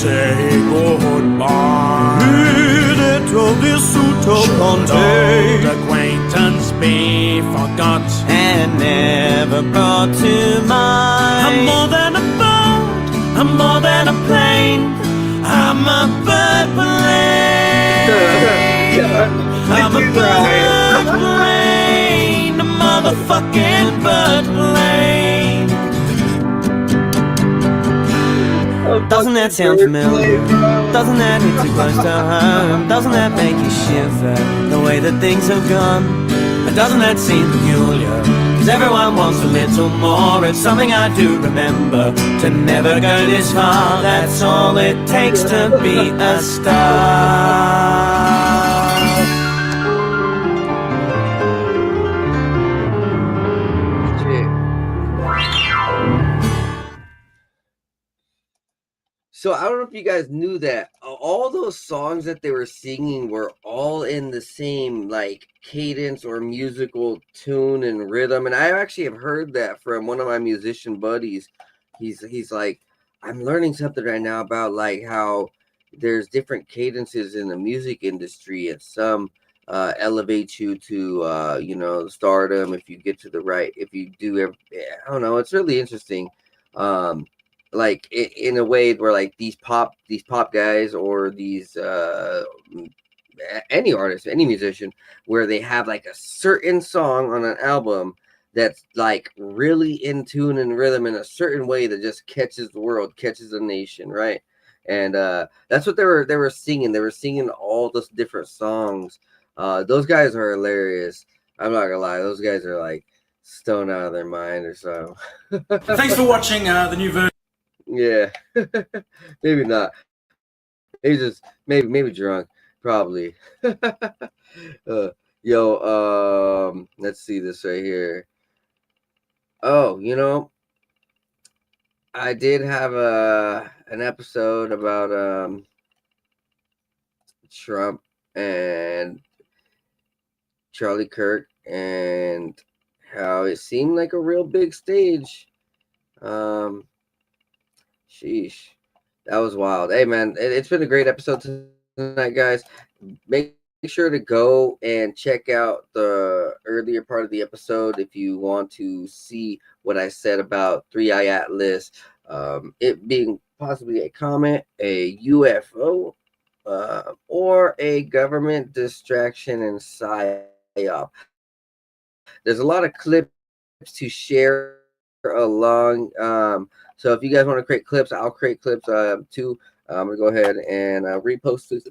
say goodbye. Should old acquaintance be forgot and never ever brought to mind. I'm more than a boat, I'm more than a plane, I'm a bird plane. I'm a bird plane, a motherfucking bird plane. Doesn't that sound familiar? Doesn't that hit too close to home? Doesn't that make you shiver, the way that things have gone? And doesn't that seem peculiar? Cause everyone wants a little more. It's something I do remember, to never go this far. That's all it takes to be a star. So I don't know if you guys knew that all those songs that they were singing were all in the same like cadence or musical tune and rhythm. And I actually have heard that from one of my musician buddies. He's like, I'm learning something right now about like how there's different cadences in the music industry, and some elevate you to stardom if you get to the right, if you do I don't know, it's really interesting. Like in a way where like these pop guys, or these any artist, any musician, where they have like a certain song on an album that's like really in tune and rhythm in a certain way that just catches the world, catches the nation, right? And that's what they were singing. They were singing all those different songs. Those guys are hilarious. I'm not gonna lie, those guys are like stoned out of their mind or so. Thanks for watching the new version. Yeah, maybe not. He's just maybe drunk, probably. Let's see this right here. Oh, I did have an episode about Trump and Charlie Kirk, and how it seemed like a real big stage. Sheesh, that was wild. Hey, man, it's been a great episode tonight, guys. Make sure to go and check out the earlier part of the episode if you want to see what I said about 3iAtlas, it being possibly a comet, a UFO, or a government distraction and psyop. There's a lot of clips to share along. So if you guys want to create clips, I'll create clips too. I'm gonna go ahead and repost this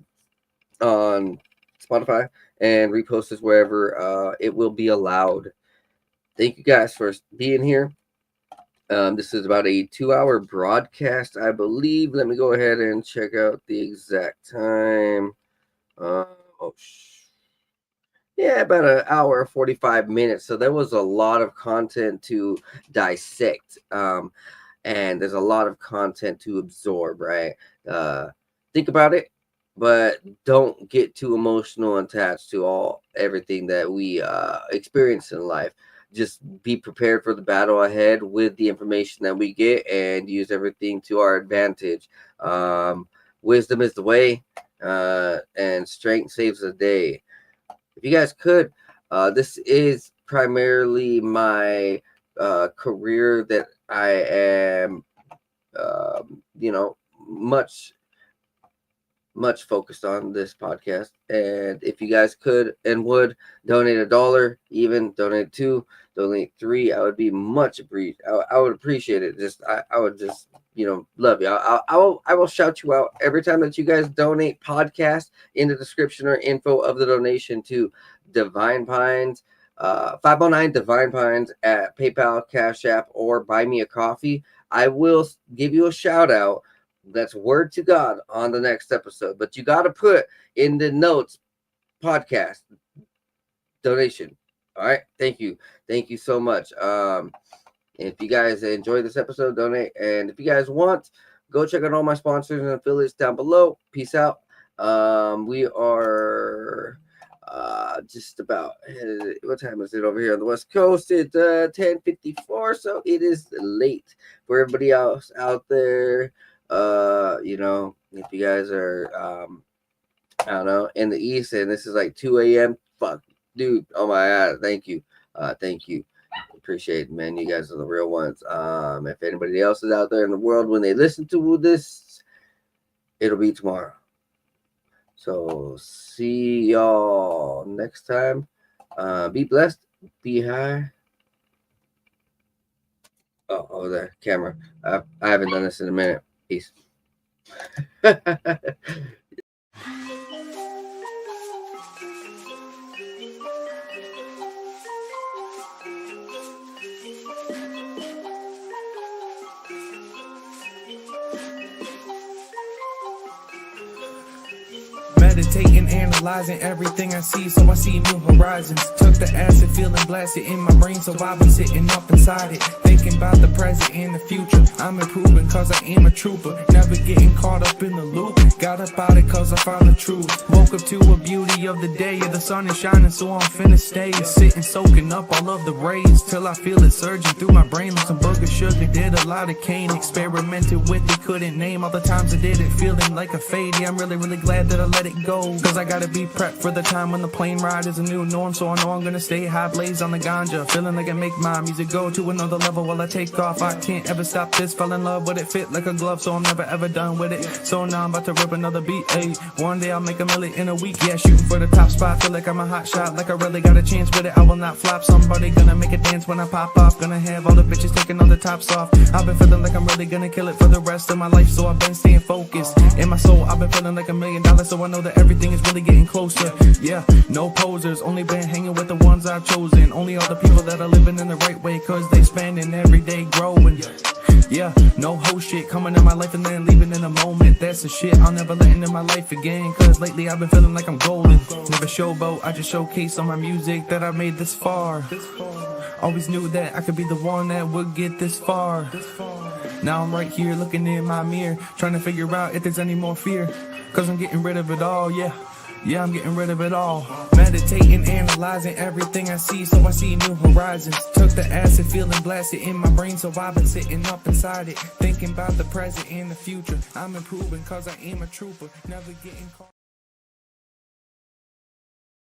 on Spotify and repost this wherever it will be allowed. Thank you guys for being here. This is about a 2-hour broadcast, I believe. Let me go ahead and check out the exact time. Yeah, about an hour, 45 minutes. So there was a lot of content to dissect. And there's a lot of content to absorb, right? Think about it, but don't get too emotional and attached to everything that we experience in life. Just be prepared for the battle ahead with the information that we get, and use everything to our advantage. Wisdom is the way, and strength saves the day. If you guys could, this is primarily my career that I am, much focused on, this podcast. And if you guys could and would donate $1, even donate $2, donate $3, I would be much appreciated. I would appreciate it. I would just love you. I will shout you out every time that you guys donate podcast in the description or info of the donation to Divine Pines, 509 Divine Pines at PayPal, Cash App, or Buy Me a Coffee. I will give you a shout out. That's word to God on the next episode. But you got to put in the notes podcast donation. All right. Thank you. Thank you so much. If you guys enjoy this episode, donate. And if you guys want, go check out all my sponsors and affiliates down below. Peace out. We are just about, what time is it over here on the West Coast? It's 10:54, so it is late for everybody else out there. If you guys are I don't know, in the East, and this is like 2 a.m. fuck, dude, oh my God, thank you. Appreciate it, man. You guys are the real ones. If anybody else is out there in the world, when they listen to this, it'll be tomorrow. So see y'all next time. Be blessed. Be high. Oh, over there, camera. I haven't done this in a minute. Peace. Meditating, analyzing everything I see, so I see new horizons. Took the acid, feeling blasted in my brain, so I've been sitting up inside it, thinking about the present and the future. I'm improving cause I am a trooper, never getting caught up in the loop. Got up out it cause I found the truth. Woke up to a beauty of the day, the sun is shining, so I'm finna stay. Sitting, soaking up all of the rays, till I feel it surging through my brain like some booger sugar. Did a lot of cane, experimented with it, couldn't name all the times I did it, feeling like a fade. Yeah, I'm really glad that I let it go, cause I gotta be prepped for the time when the plane ride is a new norm. So I know I'm gonna stay high, blaze on the ganja, feeling like I make my music go to another level while I take off. I can't ever stop this, fell in love with it, fit like a glove, so I'm never ever done with it. So now I'm about to rip another beat, ayy. One day I'll make $1 million in a week, yeah, shooting for the top spot. Feel like I'm a hot shot, like I really got a chance with it. I will not flop, somebody gonna make it dance when I pop off. Gonna have all the bitches taking all the tops off. I've been feeling like I'm really gonna kill it for the rest of my life, so I've been staying focused. In my soul, I've been feeling like $1 million, so I know that everything is really getting closer. Yeah, no posers, only been hanging with the ones I've chosen. Only all the people that are living in the right way, cause they spending every day growing. Yeah, no whole shit coming in my life and then leaving in a moment. That's the shit I'll never let into my life again, cause lately I've been feeling like I'm golden. Never showboat, I just showcase on my music that I made this far. Always knew that I could be the one that would get this far. Now I'm right here looking in my mirror, trying to figure out if there's any more fear, cause I'm getting rid of it all, yeah. Yeah, I'm getting rid of it all. Meditating, analyzing everything I see, so I see new horizons. Took the acid, feeling blasted in my brain, so I've been sitting up inside it, thinking about the present and the future. I'm improving cause I am a trooper, never getting caught.